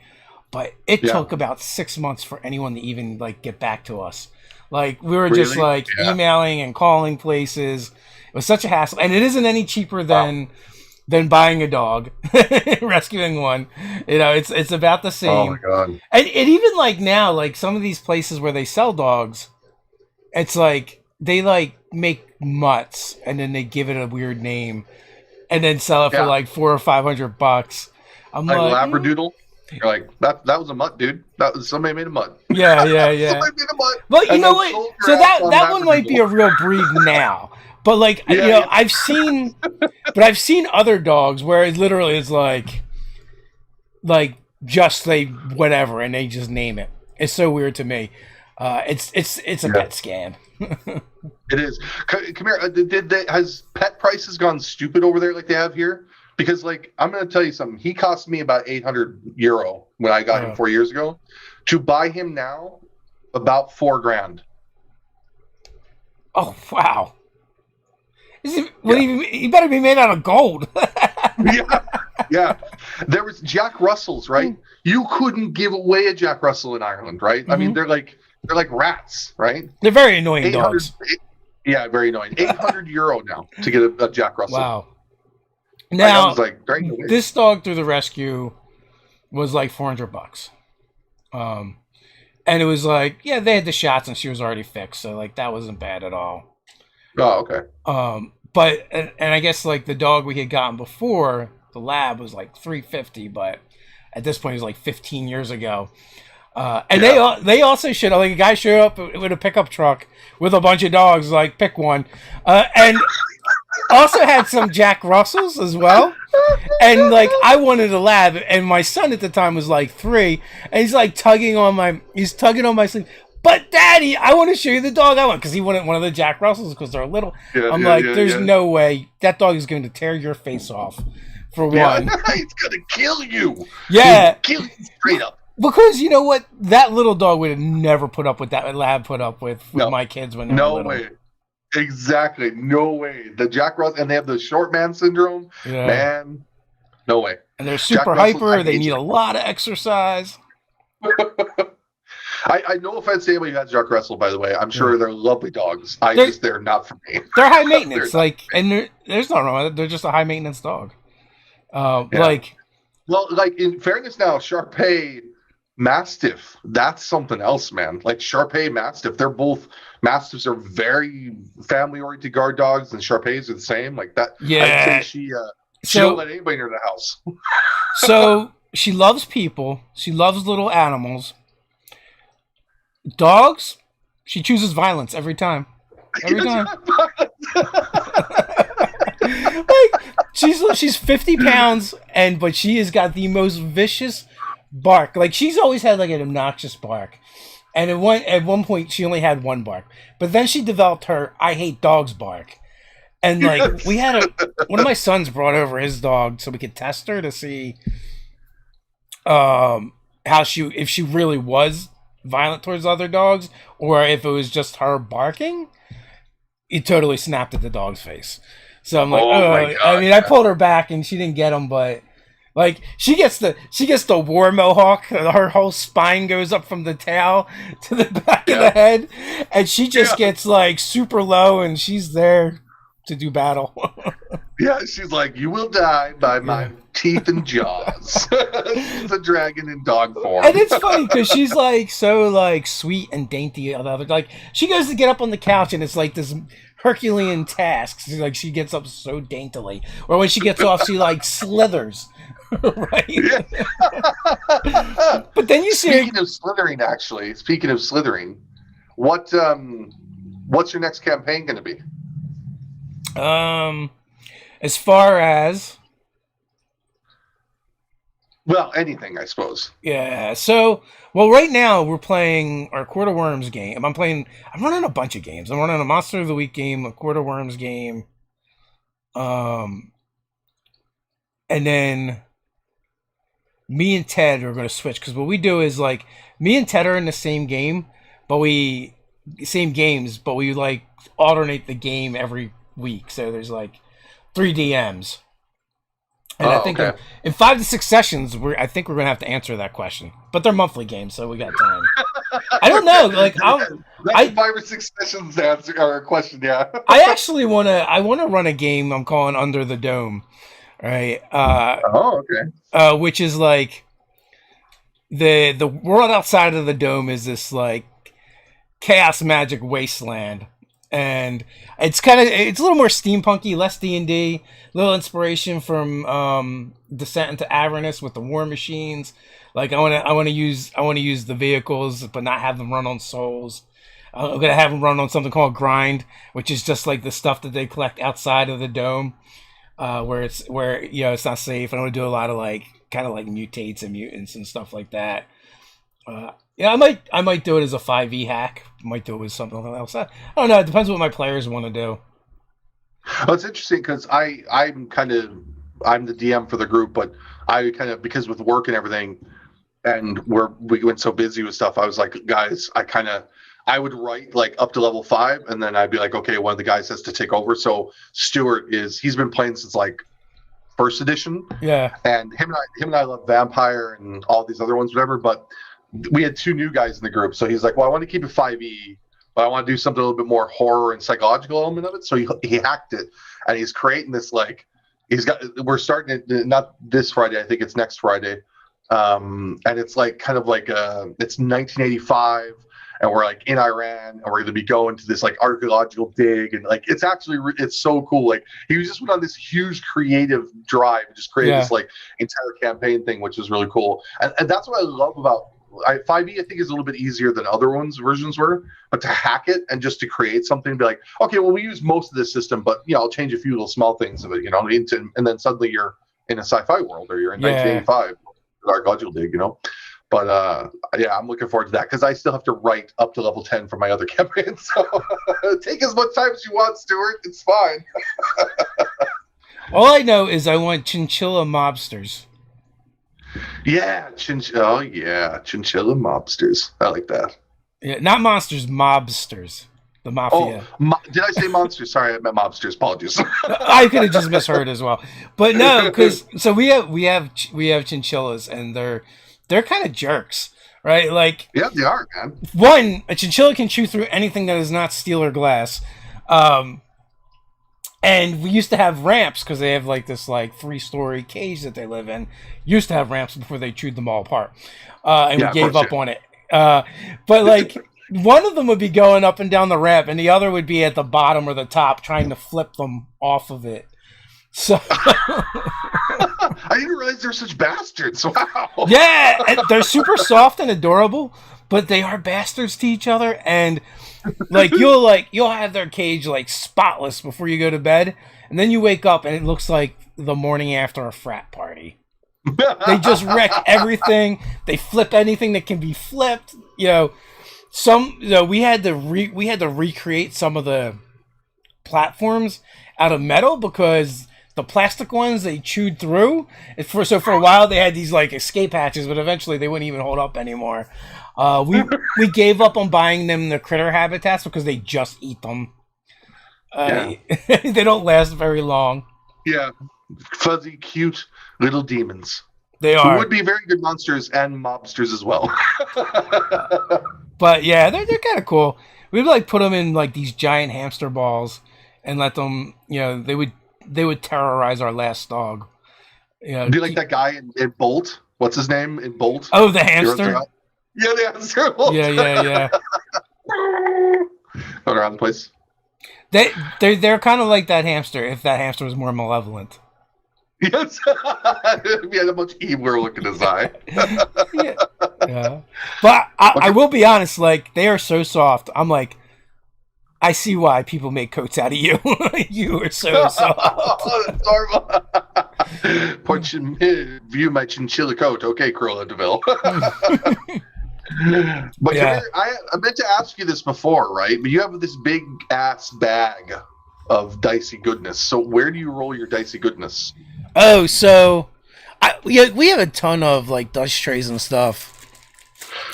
but it Yeah. took about 6 months for anyone to even like get back to us. Like we were just Really? like Yeah. emailing and calling places. It was such a hassle, and it isn't any cheaper than buying a dog, rescuing one. You know, it's about the same. Oh my god. And even like now, like some of these places where they sell dogs, it's like they like make mutts and then they give it a weird name and then sell it for Yeah. like $400 or $500. I'm Like like, Labradoodle. You're like, that was a mutt, dude. That was somebody made a mutt. yeah. Somebody made a mutt. Well, you and know then what? sold So your ass on that one might be a Labradoodle. real breed now. But like Yeah, you know, yeah. I've seen other dogs where it literally is like just they whatever and they just name it. It's so weird to me. It's a Yeah. pet scam. It is. Come here. Has pet prices gone stupid over there like they have here? Because like I'm going to tell you something. He cost me about €800 when I got him 4 years ago. To buy him now, about $4,000. Oh wow! He better be made out of gold. Yeah. There was Jack Russells, right? You couldn't give away a Jack Russell in Ireland, right? I mean, they're like rats, right? They're very annoying dogs. Yeah, very annoying. €800 now to get a Jack Russell. Wow. I Now was like, there ain't no way. this dog through the rescue was like $400. And it was like, yeah, they had the shots and she was already fixed, so like that wasn't bad at all. Oh, okay. But and I guess like the dog we had gotten before, the lab, was like $350, but at this point it was like 15 years ago. And they also showed, like, a guy showed up with a pickup truck with a bunch of dogs, like, pick one, and also had some Jack Russells as well. And like I wanted a lab, and my son at the time was like 3, and he's like tugging on my sleeve. But Daddy, I want to show you the dog I want, because he wanted one of the Jack Russells because they're little. There's no way that dog is going to tear your face off. For one, it's gonna kill you. Yeah, kill you straight up. Because you know what, that little dog would have never put up with that lab put up with my kids when they were little. No way. Exactly. No way. The Jack Russell, and they have the short man syndrome. Yeah. Man, no way. And they're super hyper. They need a lot of exercise. I no offense to anybody who has Jack Russell, by the way. I'm sure they're lovely dogs. They're not for me. They're high maintenance. And there's nothing wrong with it. They're just a high maintenance dog. Well, like in fairness now, Shar-Pei Mastiff, that's something else, man. Like Shar-Pei Mastiff, Mastiffs are very family-oriented guard dogs, and Shar-Peis are the same. Like that. Yeah. I'd say she don't let anybody near the house. So she loves people. She loves little animals. Dogs, she chooses violence every time. Every time. Like she's 50 pounds, but she has got the most vicious bark. Like she's always had like an obnoxious bark, and at one point she only had one bark. But then she developed her "I hate dogs" bark, and like we had one of my sons brought over his dog so we could test her to see if she really was violent towards other dogs or if it was just her barking. He totally snapped at the dog's face. So I'm like, my God, I mean, I pulled her back and she didn't get him, but like she gets the war mohawk. Her whole spine goes up from the tail to the back of the head, and she just gets like super low, and she's there to do battle. Yeah, she's like, you will die by my teeth and jaws. She's a dragon in dog form. And it's funny because she's like so like sweet and dainty. Like she goes to get up on the couch, and it's like this Herculean task. She gets up so daintily, or when she gets off, she like slithers. Right. Yeah. But then you see. Speaking of slithering, what's your next campaign going to be? As far as anything, I suppose. Yeah. So, right now we're playing our Quarter Worms game. I'm running a bunch of games. I'm running a Monster of the Week game, a Quarter Worms game, and then me and Ted are going to switch, because what we do is like me and Ted are in the same game, but we like alternate the game every week. So there's like 3 DMs. And I Oh, think okay. in 5 to 6 sessions, I think we're gonna have to answer that question. But they're monthly games, so we got time. I don't know. Like That's a I 5 or 6 sessions answer or question. Yeah. I actually wanna run a game I'm calling Under the Dome, right? Oh, okay. Which is like the world outside of the dome is this like chaos magic wasteland, and it's a little more steampunky, less D&D, little inspiration from Descent into Avernus with the war machines. Like I want to use the vehicles but not have them run on souls. I'm gonna have them run on something called grind, which is just like the stuff that they collect outside of the dome, where it's not safe. And I want to do a lot of like kind of like mutates and mutants and stuff like that. Yeah, I might do it as a 5e hack. Might do it with something else. I don't know. It depends what my players want to do. Oh, it's interesting because I'm the DM for the group, but I kind of, because with work and everything, and we went so busy with stuff, I was like, guys, I would write like up to level 5, and then I'd be like, okay, one of the guys has to take over. So Stuart he's been playing since like first edition, Yeah, and him and I love Vampire and all these other ones, whatever. But we had 2 new guys in the group, so he's like, well, I want to keep it 5e, but I want to do something a little bit more horror and psychological element of it. So he hacked it, and he's creating this like we're starting it not this Friday, I think it's next Friday, and it's like kind of like it's 1985. And we're like in Iran, and we're going to be going to this like archaeological dig, and like it's so cool. Like he was just went on this huge creative drive and just created this like entire campaign thing, which is really cool. And that's what I love about 5e. I think is a little bit easier than other versions were, but to hack it and just to create something, and be like, okay, well, we use most of this system, but I'll change a few little small things of it, and then suddenly you're in a sci-fi world, or you're in 1985, archaeological dig, But yeah, I'm looking forward to that because I still have to write up to level 10 for my other campaign. So take as much time as you want, Stuart. It's fine. all I know is I want chinchilla mobsters. Yeah, chinchilla mobsters. I like that. Yeah, not monsters, mobsters. The mafia. Did I say monsters? Sorry, I meant mobsters. Apologies. I could have just misheard as well, but no, because so we have chinchillas, and they're kind of jerks, right? Like, yeah, they are, man. One, a chinchilla can chew through anything that is not steel or glass. And we used to have ramps because they have like this like 3-story cage that they live in. Used to have ramps before they chewed them all apart, and we gave up on it. But like one of them would be going up and down the ramp, and the other would be at the bottom or the top trying to flip them off of it. So I didn't realize they're such bastards. Wow. Yeah, and they're super soft and adorable, but they are bastards to each other. And like you'll have their cage like spotless before you go to bed, and then you wake up and it looks like the morning after a frat party. They just wreck everything. They flip anything that can be flipped. We had to recreate some of the platforms out of metal because the plastic ones they chewed through. For a while they had these like escape hatches, but eventually they wouldn't even hold up anymore. We gave up on buying them the critter habitats because they just eat them. They don't last very long. Yeah, fuzzy, cute little demons. They are. Who would be very good monsters and mobsters as well. But yeah, they're kind of cool. We'd like put them in like these giant hamster balls and let them. They would terrorize our last dog. Do you like that guy in Bolt? What's his name in Bolt? Oh, the hamster. Yeah, the hamster. Bolt. Yeah. Going around the place. They're kind of like that hamster. If that hamster was more malevolent. Yes. He had a much eviler look in his eye. Yeah. But I will be honest, like, they are so soft. I'm like, I see why people make coats out of you. You are so soft. Oh, that's horrible. View my chinchilla coat. Okay, Cruella DeVille. But Yeah. I meant to ask you this before, right? But you have this big ass bag of dicey goodness. So where do you roll your dicey goodness? Oh, so we have a ton of like dice trays and stuff.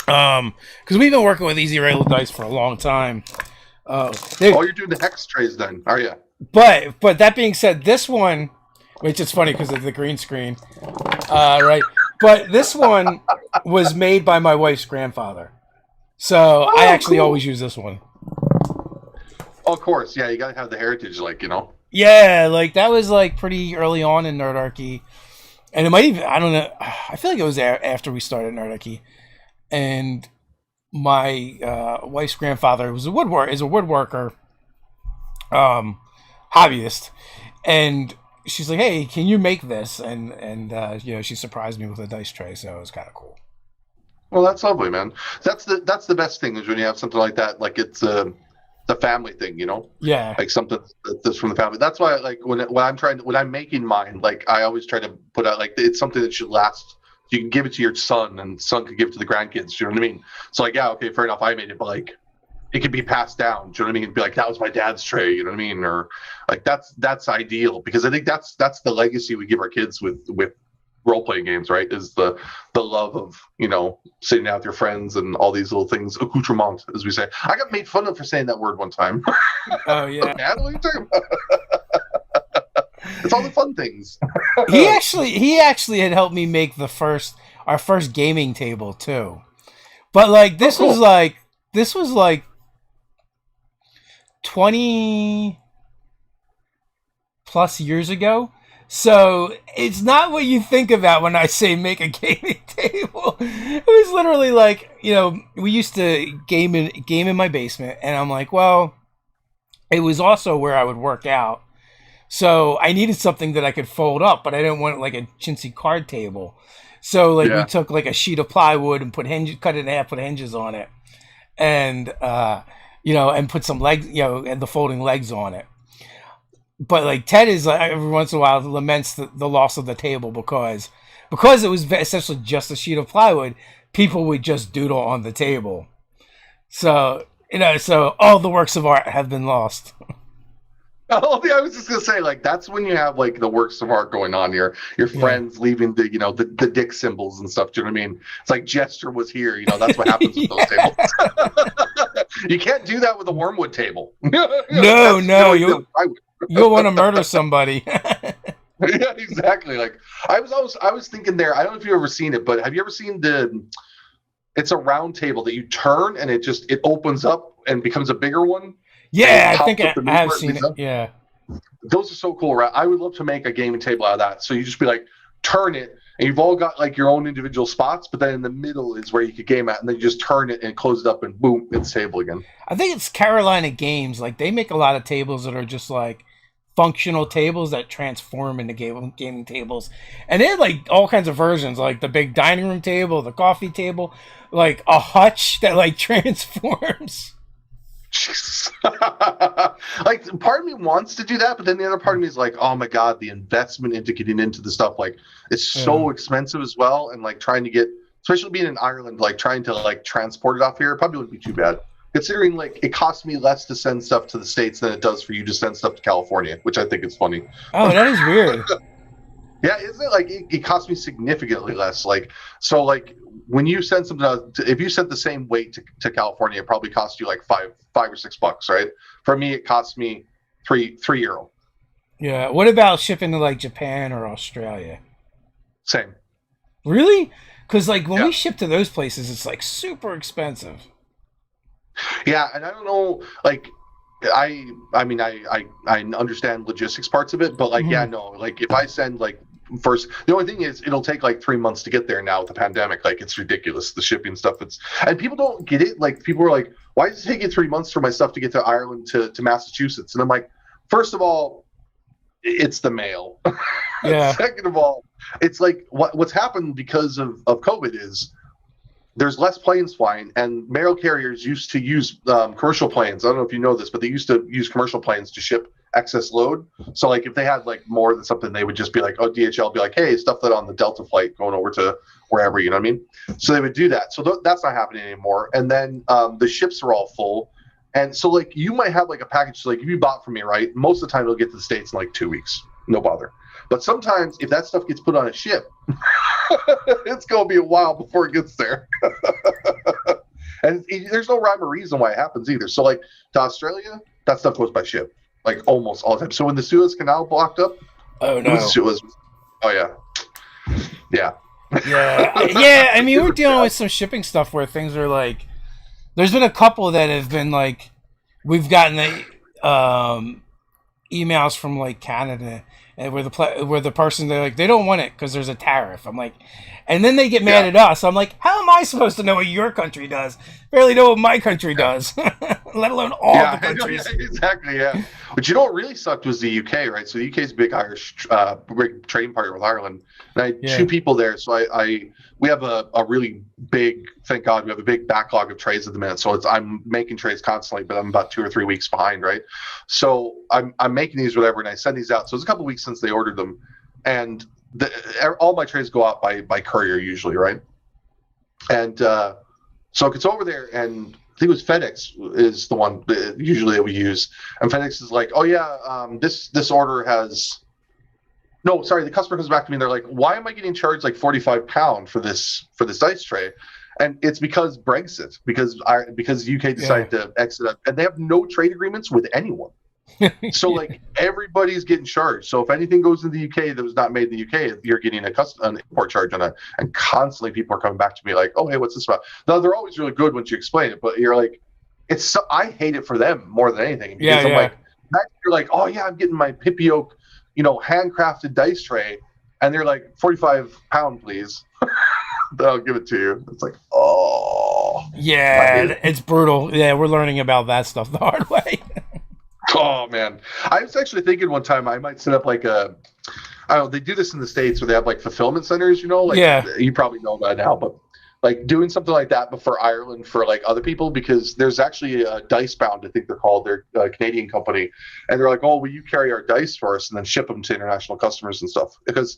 Because we've been working with Easy Rail Dice for a long time. You're doing the hex trays then, are you? But that being said, this one which is funny because of the green screen. Right. But this one was made by my wife's grandfather. So I actually always use this one. Oh, of course. Yeah, you got to have the heritage, like, you know. Yeah, like that was like pretty early on in Nerdarchy. And it might even, I don't know, I feel like it was after we started Nerdarchy. And my wife's grandfather was a woodworker, hobbyist. And she's like, hey, can you make this? And you know, she surprised me with a dice tray, so it was kind of cool. Well, that's lovely, man. That's the best thing is when you have something like that. Like it's the family thing, you know. Yeah. Like something that's from the family. That's why, like when I'm making mine, like I always try to put out like it's something that should last. You can give it to your son, and son could give it to the grandkids. You know what I mean? So like, yeah, okay, fair enough. I made it, but like, it could be passed down. Do you know what I mean? Be like, that was my dad's tray. You know what I mean? Or like that's ideal because I think that's the legacy we give our kids with role playing games, right? Is the love of, you know, sitting out with your friends and all these little things, accoutrement, as we say. I got made fun of for saying that word one time. Oh yeah. Dad, what are you talking about? It's all the fun things. he actually had helped me make our first gaming table too. But like this was like 20 plus years ago. So it's not what you think about when I say make a gaming table. It was literally like, you know, we used to game in my basement, and I'm like, well, it was also where I would work out. So I needed something that I could fold up, but I didn't want like a chintzy card table. So like we took like a sheet of plywood and cut it in half, put hinges on it, and you know, and put some legs, you know, and the folding legs on it. But like Ted is like every once in a while laments the loss of the table because it was essentially just a sheet of plywood. People would just doodle on the table. So you know, so all the works of art have been lost. Oh, yeah, I was just gonna say, like, that's when you have like the works of art going on. Your friends leaving the, you know, the dick symbols and stuff. Do you know what I mean? It's like Jester was here. You know, that's what happens with those tables. You can't do that with a wormwood table. No, you'll want to murder somebody. Yeah, exactly. Like I was thinking there. I don't know if you've ever seen it, but have you ever seen it's a round table that you turn and it opens up and becomes a bigger one. Yeah, I think I have seen it. Yeah. Those are so cool, right? I would love to make a gaming table out of that. So you just be like, turn it, and you've all got like your own individual spots, but then in the middle is where you could game at, and then you just turn it and close it up, and boom, it's table again. I think it's Carolina Games. Like they make a lot of tables that are just like functional tables that transform into gaming tables, and they have like all kinds of versions, like the big dining room table, the coffee table, like a hutch that like transforms. Like part of me wants to do that, but then the other part of me is like, oh my god, the investment into getting into the stuff, like it's so expensive as well, and like trying to get, especially being in Ireland, like trying to like transport it off here probably wouldn't be too bad, considering like it costs me less to send stuff to the States than it does for you to send stuff to California, which I think is funny. Oh, that is weird. Yeah, isn't it? Like it costs me significantly less. Like so, like when you send something, if you sent the same weight to California, it probably cost you like $5 or $6, right? For me, it cost me €3. Yeah. What about shipping to like Japan or Australia? Same. Really? Because like when we ship to those places, it's like super expensive. Yeah, and I don't know, like I mean I understand logistics parts of it, but like like if I send like first, the only thing is it'll take like 3 months to get there now with the pandemic. Like it's ridiculous, the shipping stuff. And people don't get it. Like people are like, why does it take you 3 months for my stuff to get to Ireland to Massachusetts? And I'm like, first of all, it's the mail. Yeah. Second of all, it's like what's happened because of COVID is there's less planes flying, and mail carriers used to use commercial planes. I don't know if you know this, but they used to use commercial planes to ship excess load. So like if they had like more than something, they would just be like, oh, DHL be like, hey, stuff that on the Delta flight going over to wherever, you know what I mean? So they would do that. So that's not happening anymore. And then the ships are all full. And so like you might have like a package, like if you bought from me, right? Most of the time it'll get to the States in like 2 weeks. No bother. But sometimes if that stuff gets put on a ship, it's going to be a while before it gets there. And there's no rhyme or reason why it happens either. So like to Australia, that stuff goes by ship, like almost all the time. So when the Suez Canal blocked up, Oh no. It was. Oh yeah. Yeah. Yeah. I mean, we're dealing with some shipping stuff where things are like. There's been a couple that have been like, we've gotten the emails from like Canada, and where the person, they're like, they don't want it because there's a tariff. I'm like, and then they get mad at us. I'm like, how am I supposed to know what your country does? Barely know what my country does, let alone all the countries. Exactly. Yeah. But you know what really sucked was the UK, right? So the UK is a big big trading partner with Ireland, and I had two people there. So we have a really big, thank God, we have a big backlog of trades at the minute. So I'm making trades constantly, but I'm about 2 or 3 weeks behind, right? So I'm making these, whatever, and I send these out. So it's a couple weeks since they ordered them, and all my trades go out by courier usually, right? And so it gets over there, and I think it was FedEx is the one usually that we use, and FedEx is like, oh yeah, this order has. No, sorry. The customer comes back to me and they're like, "Why am I getting charged like £45 for this dice tray?" And it's because Brexit, because UK decided to exit, and they have no trade agreements with anyone. So like everybody's getting charged. So if anything goes into the UK that was not made in the UK, you're getting an import charge on it. And constantly people are coming back to me like, "Oh, hey, what's this about?" Now they're always really good once you explain it, but you're like, I hate it for them more than anything because I'm like, you're like, "Oh yeah, I'm getting my Pippi Oak, handcrafted dice tray," and they're like, £45, please. Then I'll give it to you. It's like, oh. Yeah, it's brutal. Yeah, we're learning about that stuff the hard way. Oh man, I was actually thinking one time I might set up like I don't know, they do this in the States where they have like fulfillment centers, you probably know that now, but like doing something like that, but for Ireland, for like other people, because there's actually a Dice Bound, I think they're called. They're a Canadian company, and they're like, "Oh, will you carry our dice for us and then ship them to international customers and stuff?" Because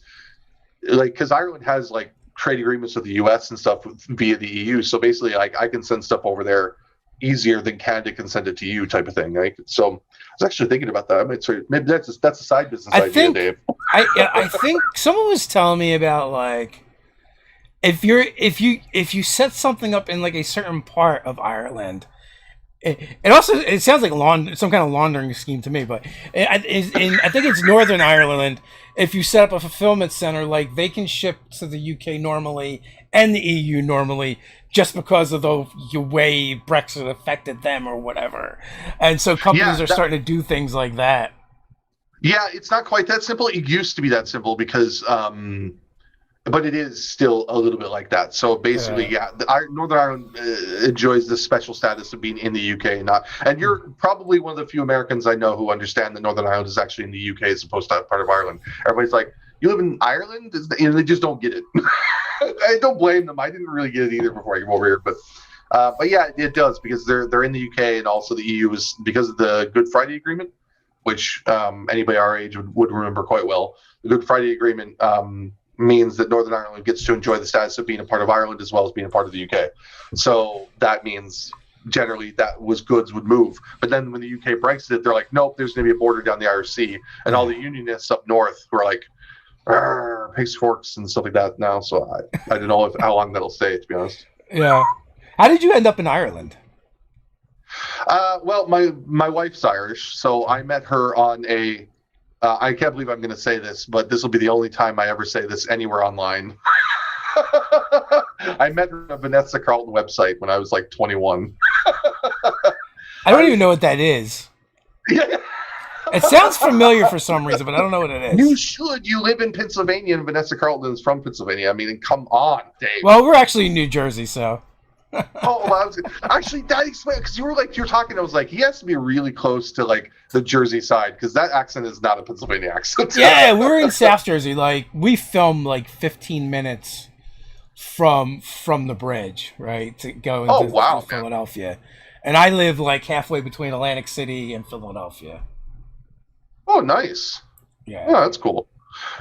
Ireland has like trade agreements with the U.S. and stuff via the EU, so basically, like I can send stuff over there easier than Canada can send it to you, type of thing. Right? So I was actually thinking about that. I might maybe that's a side business idea, Dave. I think someone was telling me about like. If you set something up in like a certain part of Ireland, it sounds like some kind of laundering scheme to me. But I think it's Northern Ireland. If you set up a fulfillment center, like they can ship to the UK normally and the EU normally, just because of the way Brexit affected them or whatever. And so companies are starting to do things like that. Yeah, it's not quite that simple. It used to be that simple because. But it is still a little bit like that. So basically, Northern Ireland enjoys this special status of being in the UK, and you're probably one of the few Americans I know who understand that Northern Ireland is actually in the UK as opposed to part of Ireland. Everybody's like, "You live in Ireland?" And they just don't get it. I don't blame them. I didn't really get it either before I came over here, but yeah, it does because they're in the UK, and also the EU is because of the Good Friday Agreement, which anybody our age would remember quite well. The Good Friday Agreement. Means that Northern Ireland gets to enjoy the status of being a part of Ireland as well as being a part of the UK. So that means generally goods would move. But then when the UK Brexit, they're like, nope, there's going to be a border down the Irish Sea. And all the unionists up north were like, pitchforks and stuff like that now. So I don't know how long that'll stay, to be honest. Yeah. How did you end up in Ireland? Well, my wife's Irish, so I met her on a I can't believe I'm going to say this, but this will be the only time I ever say this anywhere online. I met her on a Vanessa Carlton website when I was like 21. I don't even know what that is. Yeah. It sounds familiar for some reason, but I don't know what it is. You should. You live in Pennsylvania, and Vanessa Carlton is from Pennsylvania. I mean, come on, Dave. Well, we're actually in New Jersey, so. Actually, that explains, because you're talking. I was like, he has to be really close to like the Jersey side, because that accent is not a Pennsylvania accent. Yeah, we were in South Jersey. Like we filmed like 15 minutes from the bridge, right, to go into Philadelphia, and I live like halfway between Atlantic City and Philadelphia. Oh, nice. Yeah. Oh, that's cool.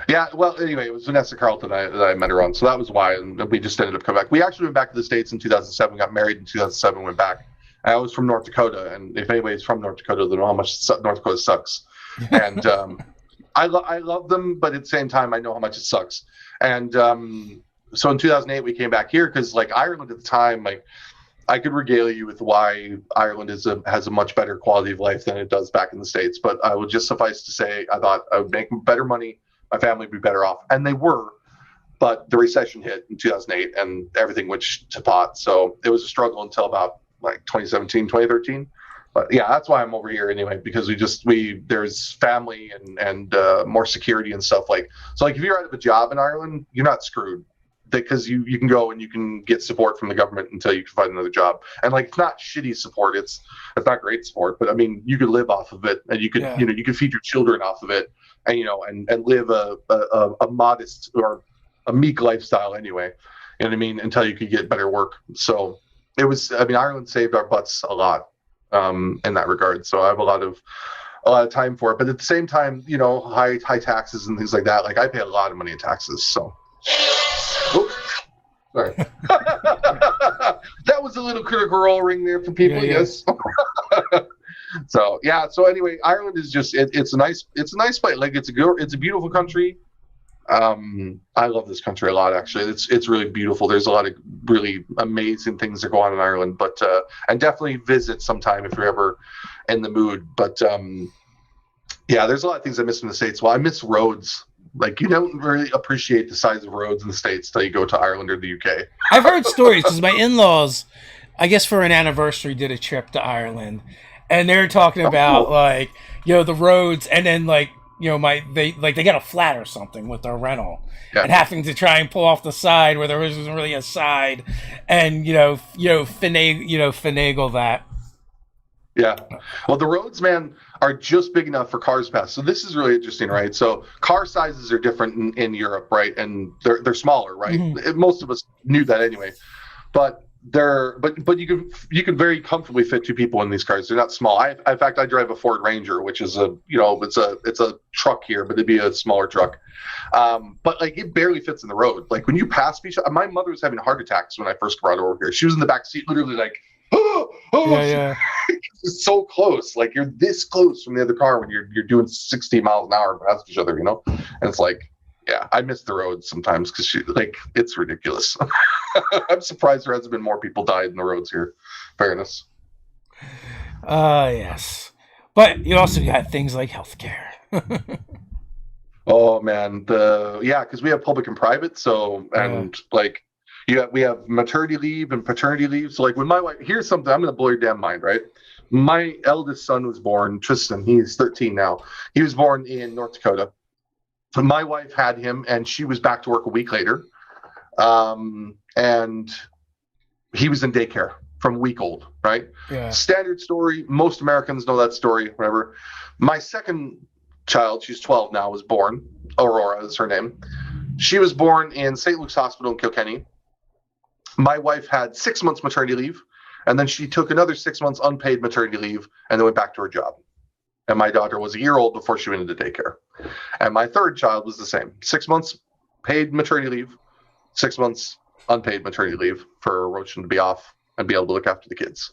Yeah, well, anyway, it was Vanessa Carlton that I met her on, so that was why, and we just ended up coming back. We actually went back to the States in 2007, got married in 2007, went back. I was from North Dakota, and if anybody's from North Dakota, they know how much North Dakota sucks. And I love them, but at the same time, I know how much it sucks. And so in 2008, we came back here because, like, Ireland at the time, like, I could regale you with why Ireland has a much better quality of life than it does back in the States. But I would just suffice to say, I thought I would make better money my family would be better off. And they were, but the recession hit in 2008 and everything went to pot. So it was a struggle until about like 2017, 2013. But yeah, that's why I'm over here anyway, because there's family and more security and stuff like. So like if you're out of a job in Ireland, you're not screwed, because you can go and you can get support from the government until you can find another job. And like, it's not shitty support. It's not great support, but I mean, you could live off of it, and you could, you could feed your children off of it, and, and live a modest or a meek lifestyle anyway. You know what I mean? Until you could get better work. So Ireland saved our butts a lot in that regard. So I have a lot of time for it, but at the same time, high taxes and things like that. Like I pay a lot of money in taxes. So, oops, sorry, that was a little critical role ring there for people. Yeah. Yes. So yeah. So anyway, Ireland is just it's a nice place. Like it's a beautiful country. I love this country a lot, actually. It's really beautiful. There's a lot of really amazing things that go on in Ireland, but and definitely visit sometime if you're ever in the mood. But yeah, there's a lot of things I miss from the States. Well, I miss roads. Like, you don't really appreciate the size of roads in the States till you go to Ireland or the UK. I've heard stories because my in-laws, I guess for an anniversary, did a trip to Ireland, and they're talking about like, the roads, and then like, they got a flat or something with their rental, and having to try and pull off the side where there wasn't really a side, and finagle that. Yeah, well, the roads, man, are just big enough for cars to pass. So this is really interesting, right? So car sizes are different in Europe, right? And they're smaller, right? Mm-hmm. Most of us knew that anyway, but you can very comfortably fit two people in these cars. They're not small. In fact, I drive a Ford Ranger, which is it's a truck here, but it'd be a smaller truck. But like it barely fits in the road. Like when you pass me, my mother was having heart attacks when I first brought her over here. She was in the back seat, literally like, yeah. It's so close. Like you're this close from the other car when you're doing 60 miles an hour past each other, and it's like, yeah, I miss the roads sometimes because it's ridiculous. I'm surprised there hasn't been more people died in the roads here. Fairness. Yes, but you also got things like healthcare. Oh man, because we have public and private. So we have maternity leave and paternity leave. So like when my wife, here's something I'm going to blow your damn mind, right? My eldest son was born, Tristan. He's 13 now. He was born in North Dakota. So my wife had him, and she was back to work a week later. And he was in daycare from a week old, right? Yeah. Standard story. Most Americans know that story, whatever. My second child, she's 12 now, was born. Aurora is her name. She was born in St. Luke's Hospital in Kilkenny. My wife had 6 months maternity leave, and then she took another 6 months unpaid maternity leave, and then went back to her job. And my daughter was a year old before she went into daycare. And my third child was the same. 6 months paid maternity leave, 6 months unpaid maternity leave for Roshan to be off and be able to look after the kids.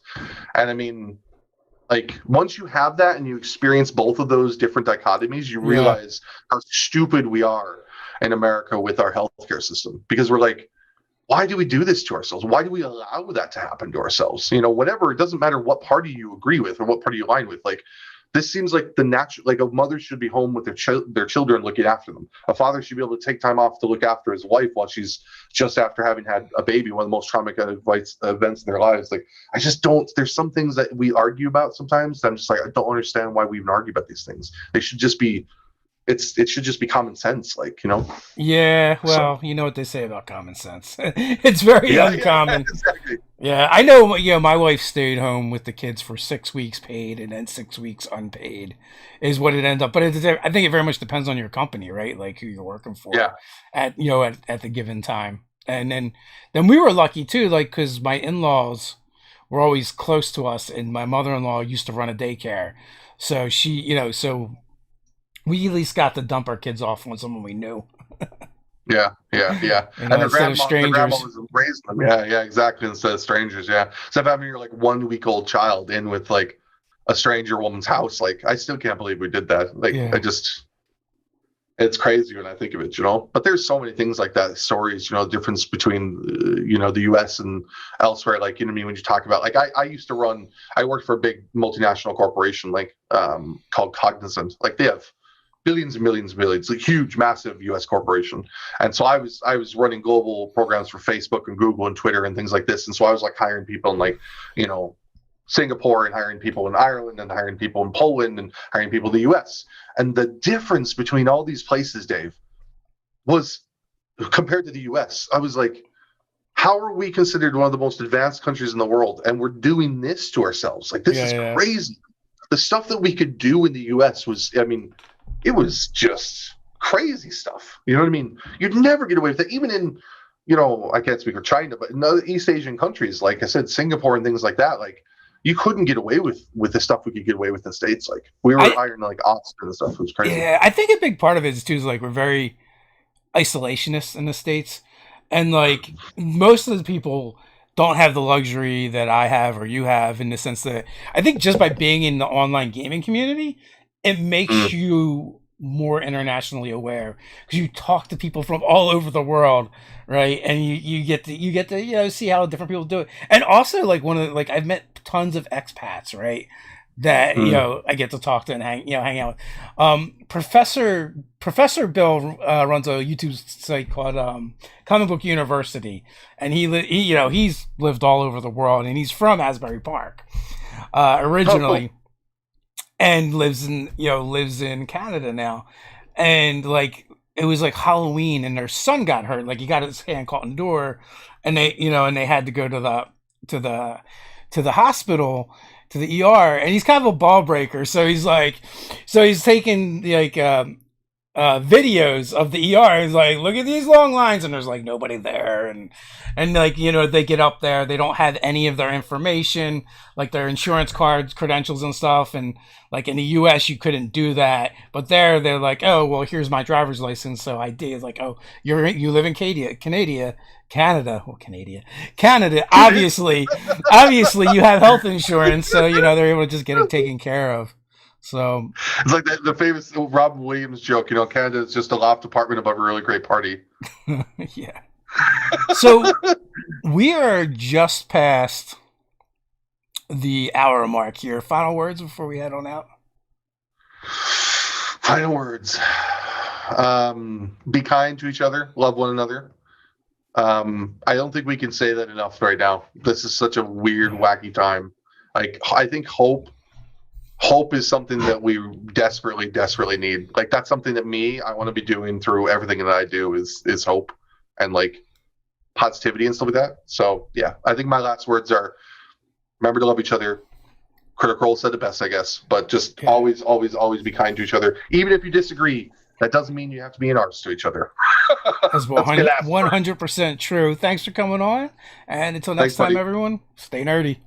And I mean, like, once you have that and you experience both of those different dichotomies, you realize how stupid we are in America with our healthcare system. Because we're like, why do we do this to ourselves? Why do we allow that to happen to ourselves? Whatever, it doesn't matter what party you agree with or what party you align with. Like, this seems like the natural, like a mother should be home with their children looking after them. A father should be able to take time off to look after his wife while she's just after having had a baby, one of the most traumatic events in their lives. Like, I just don't, there's some things that we argue about sometimes. I'm just like, I don't understand why we even argue about these things. They should just be, it should just be common sense, Yeah, well, you know what they say about common sense. It's very uncommon. Yeah, exactly. Yeah, I know. My wife stayed home with the kids for 6 weeks paid and then 6 weeks unpaid, is what it ended up. But I think it very much depends on your company, right? Like who you're working for. Yeah. At the given time, and then we were lucky too, like because my in-laws were always close to us, and my mother-in-law used to run a daycare, so so we at least got to dump our kids off on someone we knew. Yeah. And the grandma was raising them. Yeah, exactly. Instead of strangers, instead of having your 1 week old child in with like a stranger woman's house, like I still can't believe we did that. It's crazy when I think of it, But there's so many things like that, stories, difference between the U.S. and elsewhere. Like, when you talk about, like, I worked for a big multinational corporation called Cognizant. Like, they have billions and millions and millions, like huge, massive U.S. corporation. And so I was running global programs for Facebook and Google and Twitter and things like this. And so I was like hiring people in like, Singapore and hiring people in Ireland and hiring people in Poland and hiring people in the U.S. And the difference between all these places, Dave, was compared to the U.S. I was like, how are we considered one of the most advanced countries in the world? And we're doing this to ourselves. Like, this is crazy. The stuff that we could do in the U.S. was, it was just crazy stuff. You know what I mean? You'd never get away with it. Even in, I can't speak for China, but in other East Asian countries, like I said, Singapore and things like that, like you couldn't get away with the stuff we could get away with in the States. Like we were hiring like Austin and stuff. It was crazy. Yeah, I think a big part of it is too is like we're very isolationist in the States. And like most of the people don't have the luxury that I have or you have, in the sense that I think just by being in the online gaming community, it makes you more internationally aware, because you talk to people from all over the world, right? And you get to see how different people do it. And also like I've met tons of expats, right? That I get to talk to and hang out with. Professor Bill runs a YouTube site called Comic Book University, and he's lived all over the world, and he's from Asbury Park originally, and lives in Canada now. And like it was like Halloween, and their son got hurt. Like he got his hand caught in the door, and they had to go to the hospital, to the ER, and he's kind of a ball breaker. So he's taking videos of the ER. He's like, look at these long lines, and there's like nobody there, and like they get up there, they don't have any of their information, like their insurance cards, credentials, and stuff. And like in the U.S. you couldn't do that, but they're like, oh well, here's my driver's license, so ID is like, oh, you live in Canada. Obviously you have health insurance, so they're able to just get it taken care of. So it's like the famous Robin Williams joke, Canada is just a loft apartment above a really great party. Yeah. So we are just past the hour mark here. Final words before we head on out. Final words. Be kind to each other. Love one another. I don't think we can say that enough right now. This is such a weird, wacky time. Like, I think hope is something that we desperately, desperately need. Like, that's something that I want to be doing through everything that I do is hope and like positivity and stuff like that. So yeah, I think my last words are, remember to love each other. Critical Role said it best, I guess, but just always, always, always be kind to each other. Even if you disagree, that doesn't mean you have to be an arse to each other. That's 100% true. Thanks for coming on. And until next time, everyone, stay nerdy.